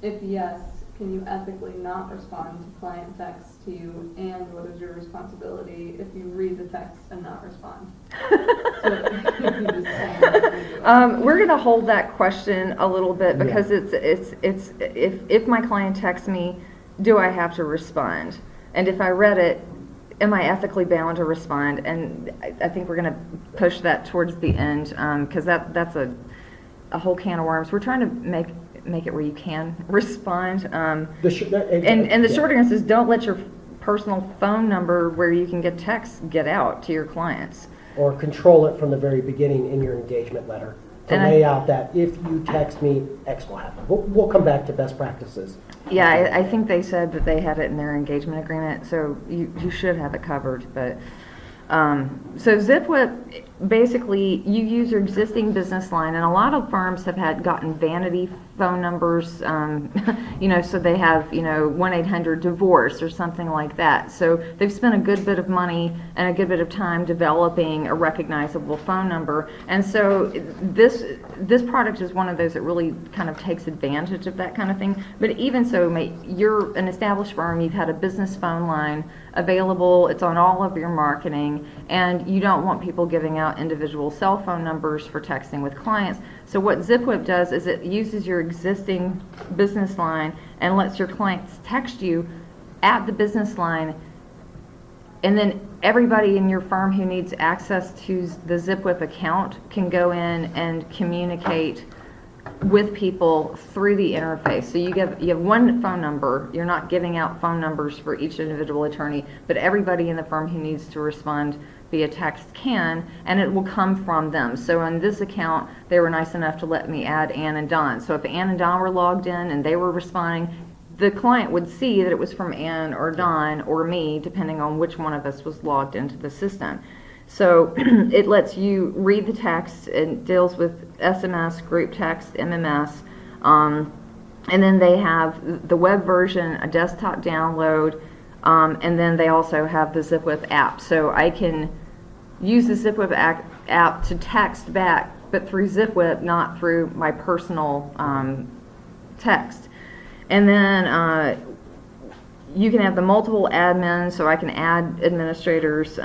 Speaker 8: If yes, can you ethically not respond to client texts to you? And what is your responsibility if you read the text and not respond? So if you just say,
Speaker 1: We're going to hold that question a little bit because
Speaker 2: Yeah.
Speaker 1: it's if my client texts me, do I have to respond? And if I read it, am I ethically bound to respond? And I think we're going to push that towards the end because that's a whole can of worms. We're trying to make it where you can respond. And the short answer is don't let your personal phone number where you can get texts get out to your clients.
Speaker 2: Or control it from the very beginning in your engagement letter to
Speaker 1: And
Speaker 2: lay out that if you text me, X will happen. We'll come back to best practices.
Speaker 1: Yeah, I think they said that they had it in their engagement agreement, so you should have it covered. But so ZipWhip, basically, you use your existing business line, and a lot of firms have gotten vanity phone numbers, so they have 1-800-DIVORCE or something like that. So they've spent a good bit of money and a good bit of time developing a recognizable phone number, and so this product is one of those that really kind of takes advantage of that kind of thing. But even so, you're an established firm, you've had a business phone line available, it's on all of your marketing, and you don't want people giving out individual cell phone numbers for texting with clients. So what ZipWhip does is it uses your existing business line and lets your clients text you at the business line, and then everybody in your firm who needs access to the ZipWhip account can go in and communicate with people through the interface. So you have one phone number. You're not giving out phone numbers for each individual attorney, but everybody in the firm who needs to respond via text can, and it will come from them. So on this account, they were nice enough to let me add Ann and Don. So if Ann and Don were logged in and they were responding, the client would see that it was from Ann or Don or me, depending on which one of us was logged into the system. So it lets you read the text. It deals with SMS, group text, MMS, and then they have the web version, a desktop download, and then they also have the ZipWhip app. So I can use the ZipWhip app to text back, but through ZipWhip, not through my personal text. And then you can have the multiple admins, so I can add administrators.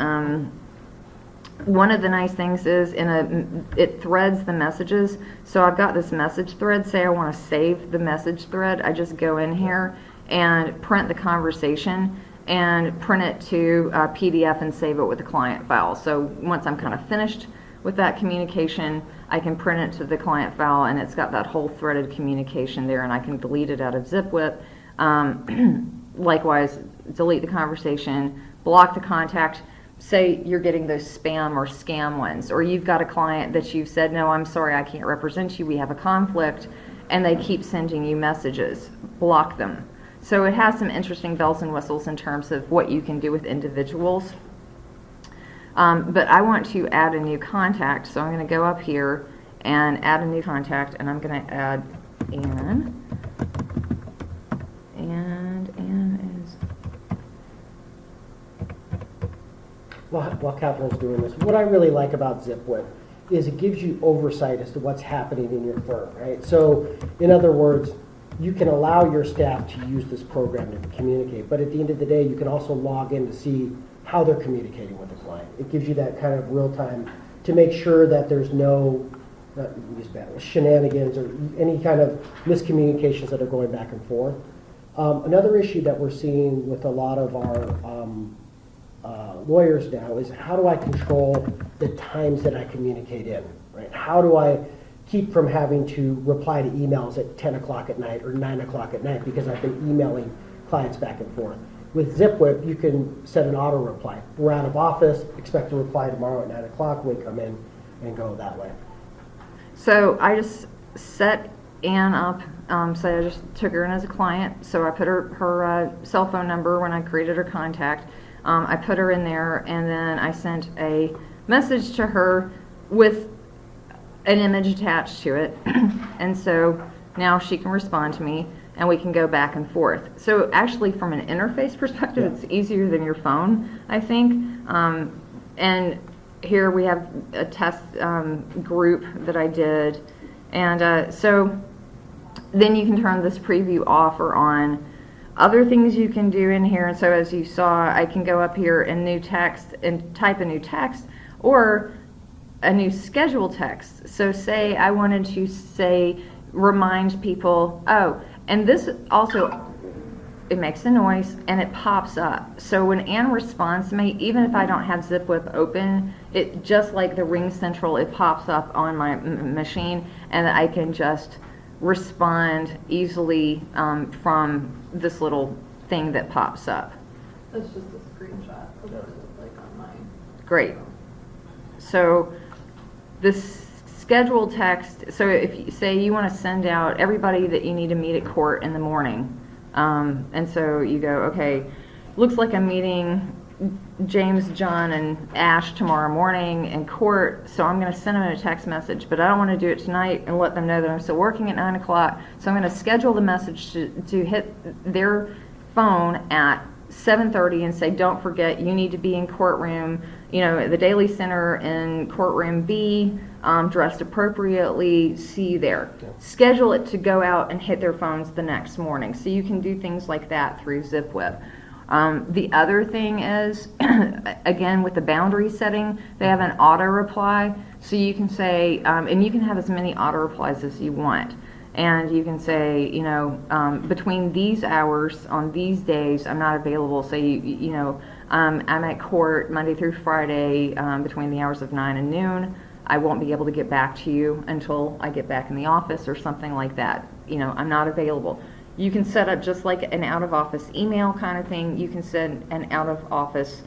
Speaker 1: One of the nice things is it threads the messages. So I've got this message thread. Say I want to save the message thread. I just go in here and print the conversation and print it to a PDF and save it with the client file. So once I'm kind of finished with that communication, I can print it to the client file, and it's got that whole threaded communication there, and I can delete it out of ZipWhip. Likewise, delete the conversation, block the contact. Say you're getting those spam or scam ones, or you've got a client that you've said, no, I'm sorry, I can't represent you, we have a conflict, and they keep sending you messages. Block them. So it has some interesting bells and whistles in terms of what you can do with individuals. But I want to add a new contact, so I'm going to go up here and add a new contact, and I'm going to add Ann. And Ann is...
Speaker 2: While Catherine's doing this, what I really like about ZipWhip is it gives you oversight as to what's happening in your firm, right? So, in other words, you can allow your staff to use this program to communicate, but at the end of the day, you can also log in to see how they're communicating with the client. It gives you that kind of real time to make sure that there's no shenanigans or any kind of miscommunications that are going back and forth. Another issue that we're seeing with a lot of our lawyers now is how do I control the times that I communicate in, right? How do I keep from having to reply to emails at 10 o'clock at night or 9 o'clock at night because I've been emailing clients back and forth? With ZipWhip, you can set an auto reply. We're out of office, expect a reply tomorrow at 9 o'clock, we come in and go that way.
Speaker 1: So I just set Ann up, so I just took her in as a client, so I put her cell phone number when I created her contact. I put her in there, and then I sent a message to her with an image attached to it. And so now she can respond to me and we can go back and forth. So actually from an interface perspective,
Speaker 2: Yeah.
Speaker 1: it's easier than your phone, I think. And here we have a test group that I did. And so then you can turn this preview off or on. Other things you can do in here, and so as you saw, I can go up here in new text and type a new text or a new schedule text. So say I wanted to say, remind people, oh, and this also, it makes a noise and it pops up. So when Ann responds to me, even if I don't have ZipWhip open, it just like the Ring Central, it pops up on my machine and I can just respond easily from this little thing that pops up.
Speaker 8: That's just a screenshot of what it looks like on mine.
Speaker 1: Great. So this schedule text, so if you say you want to send out everybody that you need to meet at court in the morning, and so you go, okay, looks like I'm meeting James, John, and Ash tomorrow morning in court, so I'm going to send them a text message, but I don't want to do it tonight and let them know that I'm still working at 9 o'clock, so I'm going to schedule the message to hit their phone at 7:30 and say, don't forget, you need to be in courtroom, the Daily Center in courtroom B, dressed appropriately, see you there.
Speaker 2: Yeah.
Speaker 1: Schedule it to go out and hit their phones the next morning. So you can do things like that through ZipWhip. The other thing is, again, with the boundary setting, they have an auto reply. So you can say, and you can have as many auto replies as you want. And you can say, between these hours on these days, I'm not available. Say, I'm at court Monday through Friday between the hours of 9 and noon. I won't be able to get back to you until I get back in the office or something like that. I'm not available. You can set up just like an out-of-office email kind of thing. You can send an out-of-office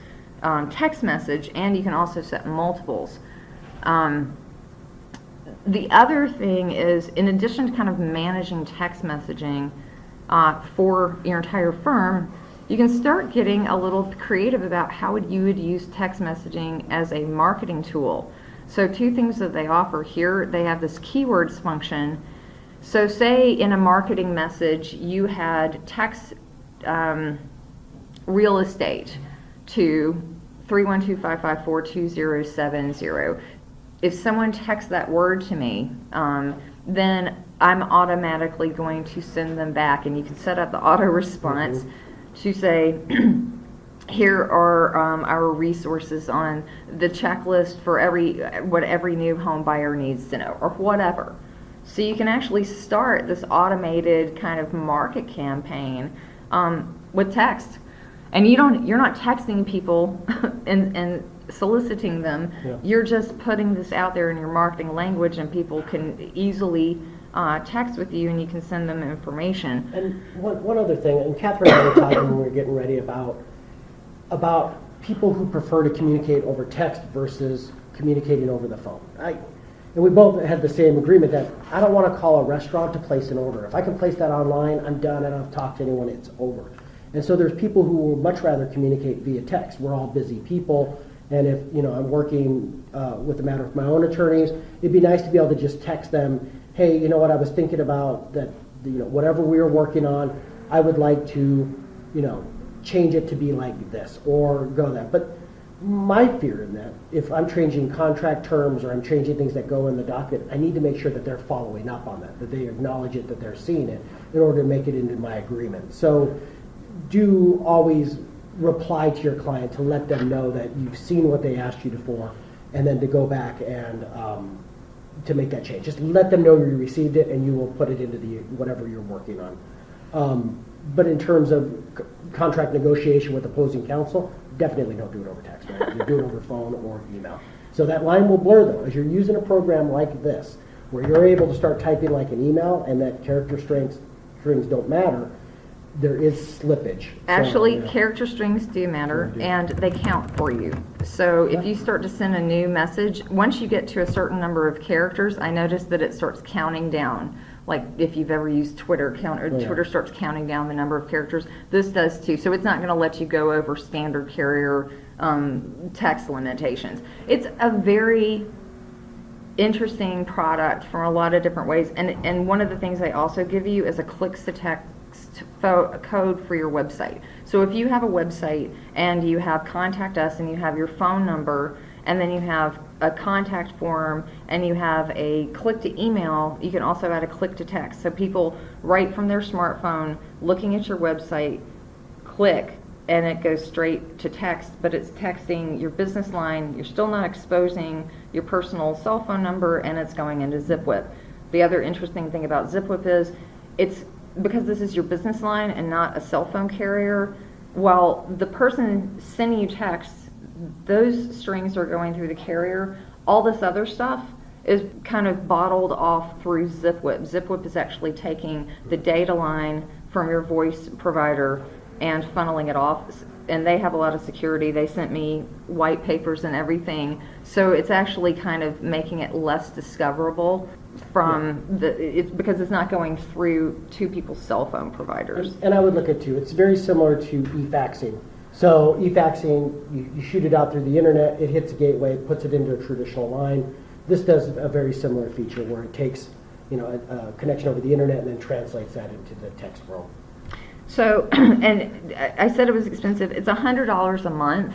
Speaker 1: text message, and you can also set multiples. The other thing is, in addition to kind of managing text messaging for your entire firm, you can start getting a little creative about how you would use text messaging as a marketing tool. So two things that they offer here, they have this keywords function. So say in a marketing message you had text real estate to 312-554-2070. If someone texts that word to me, then I'm automatically going to send them back, and you can set up the auto response to say, here are our resources on the checklist for what every new home buyer needs to know, or whatever. So you can actually start this automated kind of market campaign with text, and you're not texting people and soliciting them.
Speaker 2: Yeah.
Speaker 1: You're just putting this out there in your marketing language, and people can easily text with you, and you can send them information.
Speaker 2: And one other thing, and Catherine and I were talking when we were getting ready about people who prefer to communicate over text versus communicating over the phone. And we both had the same agreement that I don't want to call a restaurant to place an order. If I can place that online, I'm done. I don't have to talk to anyone. It's over. And so there's people who would much rather communicate via text. We're all busy people. And if I'm working with the matter with my own attorneys, it'd be nice to be able to just text them, hey, you know what, I was thinking about that, whatever we were working on, I would like to, change it to be like this or go that. But my fear in that, if I'm changing contract terms or I'm changing things that go in the docket, I need to make sure that they're following up on that they acknowledge it, that they're seeing it in order to make it into my agreement. So do always reply to your client to let them know that you've seen what they asked you for, and then to go back and to make that change. Just let them know you received it, and you will put it into whatever you're working on. But in terms of contract negotiation with opposing counsel, definitely don't do it over text. Right? You do it over phone or email. So that line will blur though. As you're using a program like this, where you're able to start typing like an email and that character strings don't matter, there is slippage.
Speaker 1: Actually,
Speaker 2: So,
Speaker 1: character strings do matter,
Speaker 2: They do.
Speaker 1: and they count for you. So if you start to send a new message, once you get to a certain number of characters, I notice that it starts counting down. like if you've ever used Twitter,
Speaker 2: Yeah.
Speaker 1: Twitter starts counting down the number of characters. This does too. So it's not going to let you go over standard carrier text limitations. It's a very interesting product from a lot of different ways. And one of the things they also give you is a clicks-to-text code for your website. So if you have a website and you have contact us and you have your phone number and then you have a contact form and you have a click to email, you can also add a click to text. So people right from their smartphone looking at your website, click, and it goes straight to text, but it's texting your business line. You're still not exposing your personal cell phone number, and it's going into ZipWhip. The other interesting thing about ZipWhip is it's because this is your business line and not a cell phone carrier. While the person sending you texts, those strings are going through the carrier. All this other stuff is kind of bottled off through ZipWhip. ZipWhip is actually taking the data line from your voice provider and funneling it off, and they have a lot of security. They sent me white papers and everything, so it's actually kind of making it less discoverable from because it's not going through two people's cell phone providers.
Speaker 2: And I would look at too, it's very similar to e-faxing. So e-faxing, you shoot it out through the internet, it hits a gateway, puts it into a traditional line. This does a very similar feature where it takes a connection over the internet and then translates that into the text world.
Speaker 1: So, and I said it was expensive. It's $100 a month,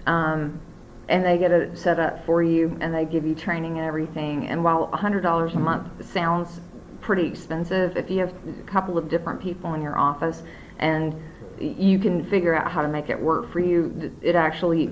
Speaker 1: and they get it set up for you, and they give you training and everything. And while $100 a month sounds pretty expensive, if you have a couple of different people in your office and you can figure out how to make it work for you, it actually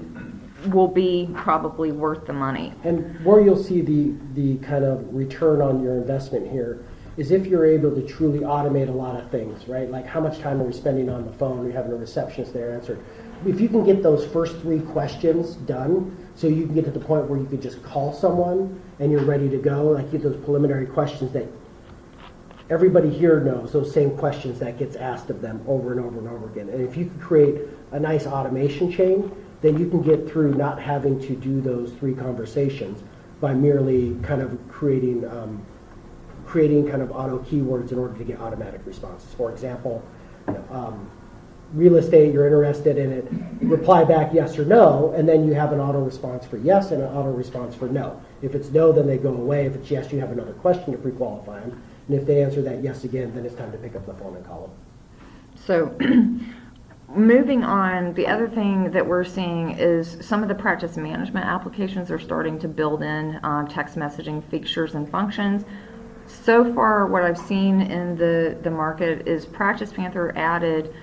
Speaker 1: will be probably worth the money.
Speaker 2: And where you'll see the kind of return on your investment here is if you're able to truly automate a lot of things, right? Like how much time are we spending on the phone? We're having a receptionist there answer. If you can get those first 3 questions done, so you can get to the point where you could just call someone and you're ready to go, like get those preliminary questions that everybody here knows, those same questions that gets asked of them over and over and over again. And if you can create a nice automation chain, then you can get through not having to do those 3 conversations by merely kind of creating kind of auto keywords in order to get automatic responses. For example, real estate, you're interested in it, reply back yes or no, and then you have an auto response for yes and an auto response for no. If it's no, then they go away. If it's yes, you have another question to pre-qualify them. And if they answer that yes again, then it's time to pick up the phone and call them.
Speaker 1: So moving on, the other thing that we're seeing is some of the practice management applications are starting to build in text messaging features and functions. So far, what I've seen in the market is Practice Panther added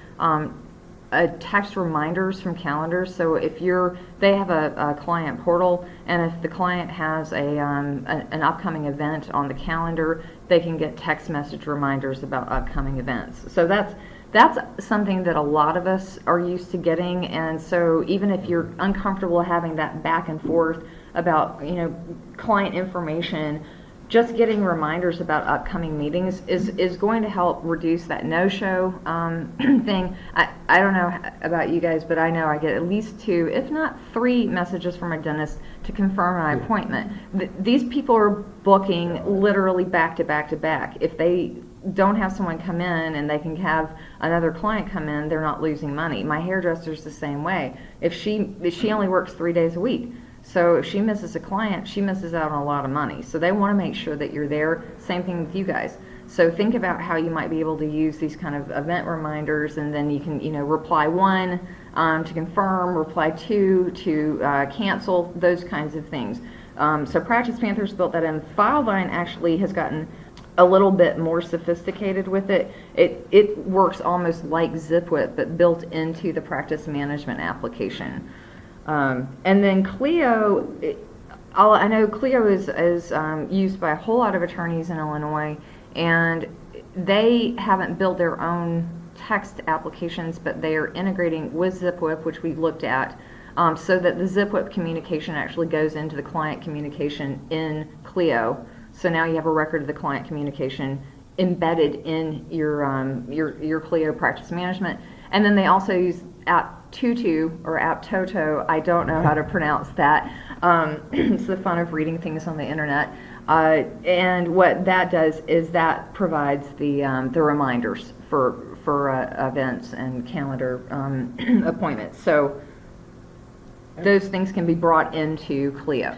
Speaker 1: text reminders from calendars. So if they have a client portal, and if the client has an upcoming event on the calendar, they can get text message reminders about upcoming events. So that's something that a lot of us are used to getting, and so even if you're uncomfortable having that back and forth about client information, just getting reminders about upcoming meetings is going to help reduce that no-show thing. I don't know about you guys, but I know I get at least 2, if not 3 messages from a dentist to confirm my appointment. These people are booking literally back to back to back. If they don't have someone come in and they can have another client come in, they're not losing money. My hairdresser's the same way. If she only works 3 days a week, so if she misses a client, she misses out on a lot of money. So they want to make sure that you're there. Same thing with you guys. So think about how you might be able to use these kind of event reminders, and then you can, reply 1 to confirm, reply 2 to cancel, those kinds of things. So Practice Panther's built that in. Filevine actually has gotten a little bit more sophisticated with it. It works almost like ZipWhip, but built into the practice management application. And then Clio, I know Clio is used by a whole lot of attorneys in Illinois, and they haven't built their own text applications, but they are integrating with ZipWhip, which we've looked at, so that the ZipWhip communication actually goes into the client communication in Clio. So now you have a record of the client communication embedded in your Clio practice management. And then they also use AppTutu or AppToto. I don't know how to pronounce that. It's the fun of reading things on the internet. And what that does is that provides the reminders for events and calendar appointments. So those things can be brought into Clio.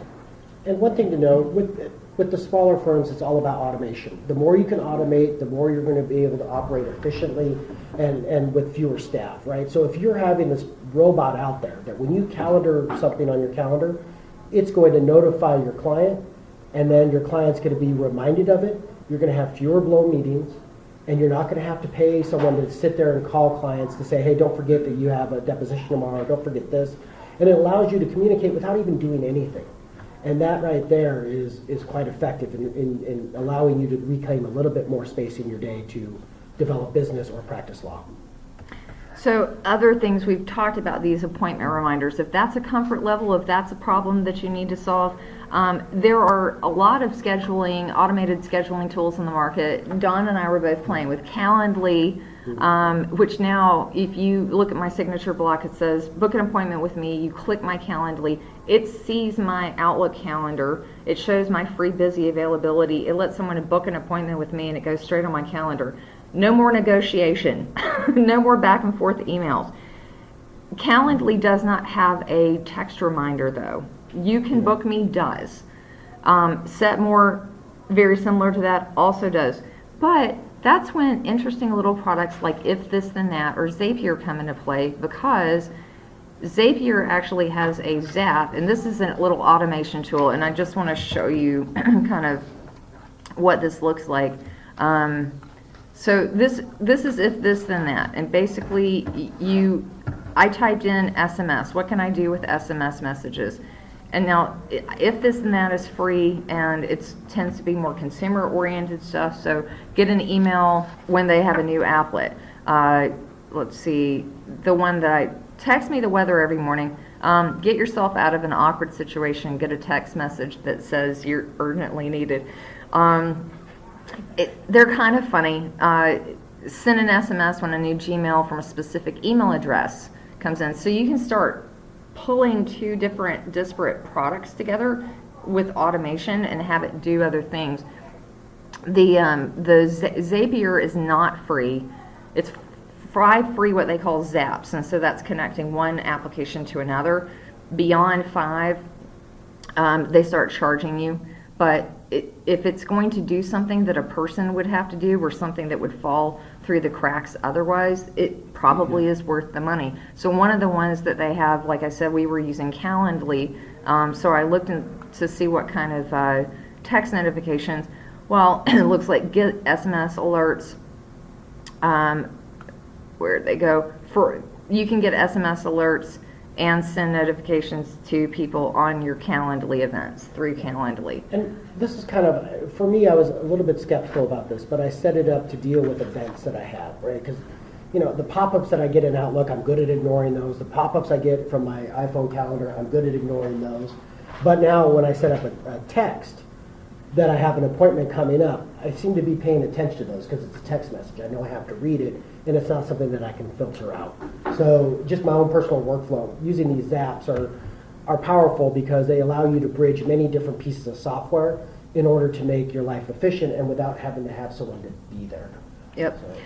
Speaker 2: And one thing to know, with the smaller firms, it's all about automation. The more you can automate, the more you're going to be able to operate efficiently and with fewer staff, right? So if you're having this robot out there, that when you calendar something on your calendar, it's going to notify your client, and then your client's going to be reminded of it. You're going to have fewer blow meetings, and you're not going to have to pay someone to sit there and call clients to say, hey, don't forget that you have a deposition tomorrow, don't forget this. And it allows you to communicate without even doing anything. And that right there is quite effective in allowing you to reclaim a little bit more space in your day to develop business or practice law.
Speaker 1: So other things we've talked about, these appointment reminders, if that's a comfort level, if that's a problem that you need to solve, there are a lot of automated scheduling tools in the market. Don and I were both playing with Calendly, which now, if you look at my signature block, it says, book an appointment with me. You click my Calendly. It sees my Outlook calendar. It shows my free busy availability. It lets someone book an appointment with me, and it goes straight on my calendar. No more negotiation. No more back and forth emails. Calendly does not have a text reminder, though. You Can Book Me does. Setmore, very similar to that, also does. But that's when interesting little products like If This Then That or Zapier come into play, because Zapier actually has a Zap, and this is a little automation tool, and I just want to show you kind of what this looks like. So this is If This Then That, and basically I typed in SMS. What can I do with SMS messages? And now, If This Then That is free, and it tends to be more consumer-oriented stuff, so get an email when they have a new applet. Let's see, the one that text me the weather every morning. Get yourself out of an awkward situation, get a text message that says you're urgently needed. They're kind of funny. Send an SMS when a new Gmail from a specific email address comes in. So you can start pulling two different disparate products together with automation and have it do other things. The Zapier is not free. It's free what they call zaps, and so that's connecting one application to another. Beyond 5, they start charging you. But if it's going to do something that a person would have to do, or something that would fall through the cracks otherwise, it probably is worth the money. So one of the ones that they have, like I said, we were using Calendly, so I looked to see what kind of text notifications. Well, it looks like get SMS alerts. Where'd they go? You can get SMS alerts and send notifications to people on your Calendly events through Calendly.
Speaker 2: And this is kind of, for me, I was a little bit skeptical about this, but I set it up to deal with events that I have, right? Because, the pop-ups that I get in Outlook, I'm good at ignoring those. The pop-ups I get from my iPhone calendar, I'm good at ignoring those. But now when I set up a text that I have an appointment coming up, I seem to be paying attention to those because it's a text message. I know I have to read it, and it's not something that I can filter out. So just my own personal workflow, using these zaps are powerful because they allow you to bridge many different pieces of software in order to make your life efficient and without having to have someone to be there.
Speaker 1: Yep.
Speaker 2: So.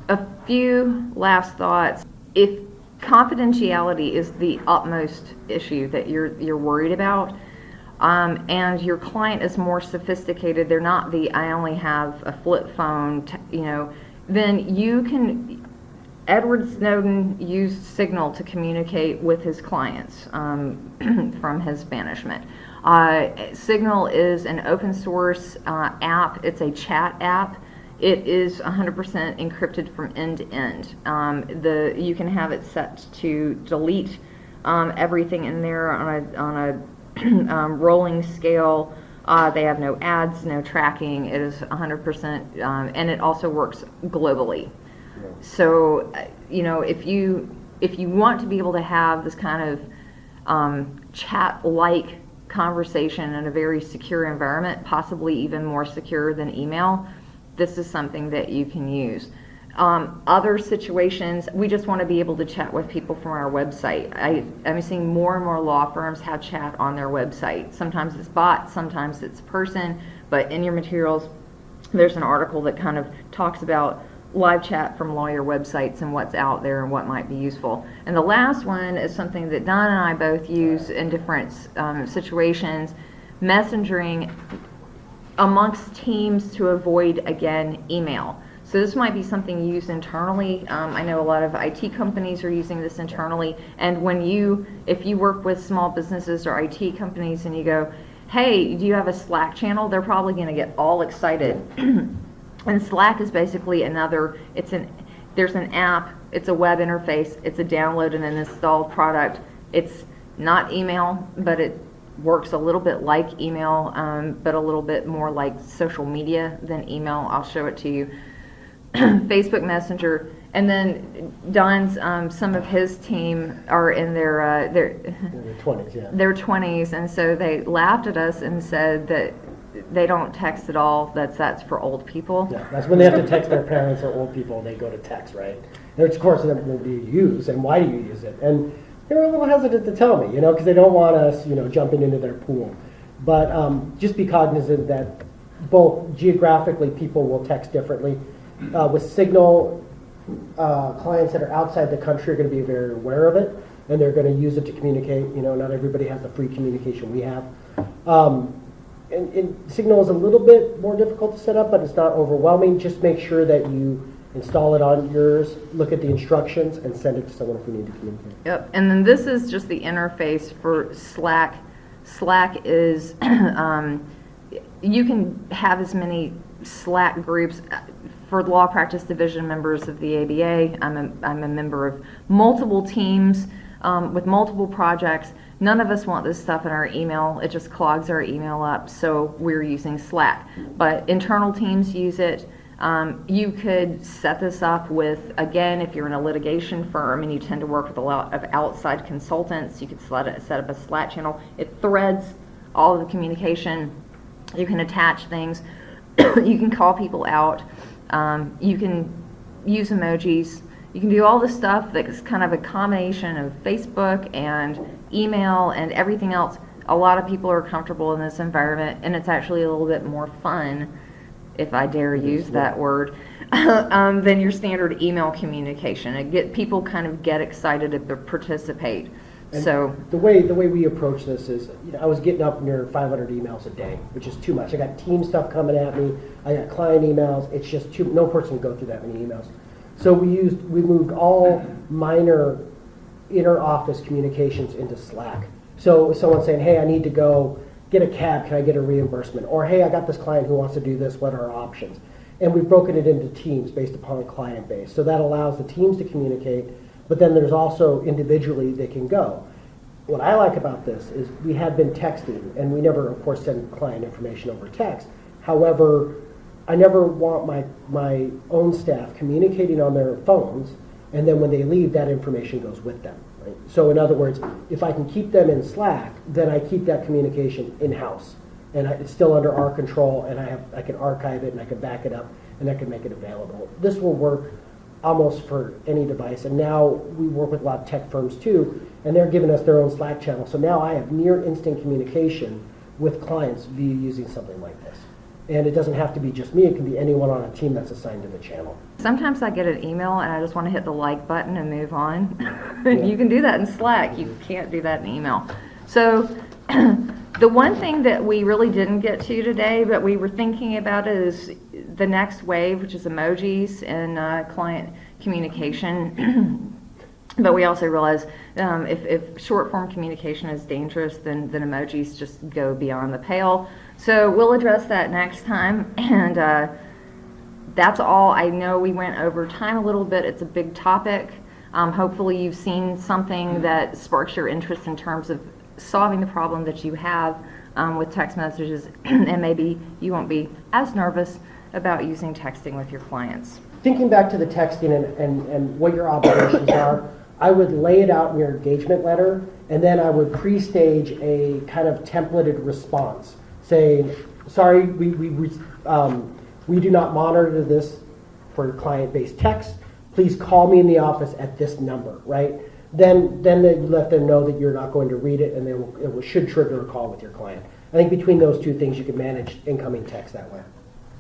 Speaker 1: A few last thoughts. If confidentiality is the utmost issue that you're worried about, and your client is more sophisticated, they're not I only have a flip phone, then you can. Edward Snowden used Signal to communicate with his clients from his banishment. Signal is an open source app. It's a chat app. It is 100% encrypted from end to end. You can have it set to delete everything in there on a rolling scale. They have no ads, no tracking. It is 100%, and it also works globally. So, if you want to be able to have this kind of chat-like conversation in a very secure environment, possibly even more secure than email, this is something that you can use. Other situations, we just want to be able to chat with people from our website. I'm seeing more and more law firms have chat on their website. Sometimes it's bot, sometimes it's person, but in your materials, there's an article that kind of talks about live chat from lawyer websites and what's out there and what might be useful. And the last one is something that Don and I both use in different situations, messengering amongst teams to avoid, again, email. So this might be something used internally. I know a lot of IT companies are using this internally. And if you work with small businesses or IT companies and you go, hey, do you have a Slack channel? They're probably going to get all excited. And Slack is basically there's an app, it's a web interface, it's a download and an installed product. It's not email, but it works a little bit like email, but a little bit more like social media than email. I'll show it to you. Facebook Messenger, and then Don's some of his team are in their
Speaker 2: 20s, yeah.
Speaker 1: their 20s, and so they laughed at us and said that they don't text at all. That's for old people.
Speaker 2: Yeah, that's when they have to text their parents or old people. They go to text, right? Which of course, then do you use, and why do you use it? And they're a little hesitant to tell me, because they don't want us, jumping into their pool. But just be cognizant that both geographically, people will text differently. With Signal, clients that are outside the country are going to be very aware of it, and they're going to use it to communicate. Not everybody has the free communication we have. And Signal is a little bit more difficult to set up, but it's not overwhelming. Just make sure that you install it on yours, look at the instructions, and send it to someone if we need to communicate.
Speaker 1: Yep, and then this is just the interface for Slack. Slack is, you can have as many Slack groups. For law practice division members of the ABA, I'm a member of multiple teams with multiple projects. None of us want this stuff in our email. It just clogs our email up, so we're using Slack. But internal teams use it. You could set this up with, again, if you're in a litigation firm and you tend to work with a lot of outside consultants, you could set up a Slack channel. It threads all of the communication. You can attach things. You can call people out. You can use emojis. You can do all the stuff that's kind of a combination of Facebook and email and everything else. A lot of people are comfortable in this environment, and it's actually a little bit more fun, if I dare use that word, than your standard email communication. People kind of get excited to participate.
Speaker 2: And
Speaker 1: so
Speaker 2: the way we approach this is, I was getting up near 500 emails a day, which is too much. I got team stuff coming at me. I got client emails. It's just no person can go through that many emails. So we moved all minor inter-office communications into Slack. So someone's saying, hey, I need to go get a cab. Can I get a reimbursement? Or, hey, I got this client who wants to do this. What are our options? And we've broken it into teams based upon client base. So that allows the teams to communicate. But then there's also individually they can go. What I like about this is we have been texting, and we never, of course, send client information over text. However, I never want my own staff communicating on their phones, and then when they leave, that information goes with them. Right? So in other words, if I can keep them in Slack, then I keep that communication in-house. And it's still under our control, and I can archive it, and I can back it up, and I can make it available. This will work almost for any device. And now we work with a lot of tech firms too, and they're giving us their own Slack channel. So now I have near instant communication with clients via using something like this. And it doesn't have to be just me, it can be anyone on a team that's assigned to the channel.
Speaker 1: sometimes I get an email and I just want to hit the like button and move on. You can do that in Slack. You can't do that in email. So the one thing that we really didn't get to today, but we were thinking about is the next wave, which is emojis and client communication. But we also realize if short form communication is dangerous, then emojis just go beyond the pale. So we'll address that next time. And that's all. I know we went over time a little bit. It's a big topic. Hopefully you've seen something that sparks your interest in terms of solving the problem that you have with text messages, and maybe you won't be as nervous about using texting with your clients.
Speaker 2: Thinking back to the texting and what your obligations are, I would lay it out in your engagement letter, and then I would pre-stage a kind of templated response saying, sorry, we do not monitor this for client-based text. Please call me in the office at this number, right? Then they let them know that you're not going to read it, and it should trigger a call with your client. I think between those two things, you can manage incoming text that way.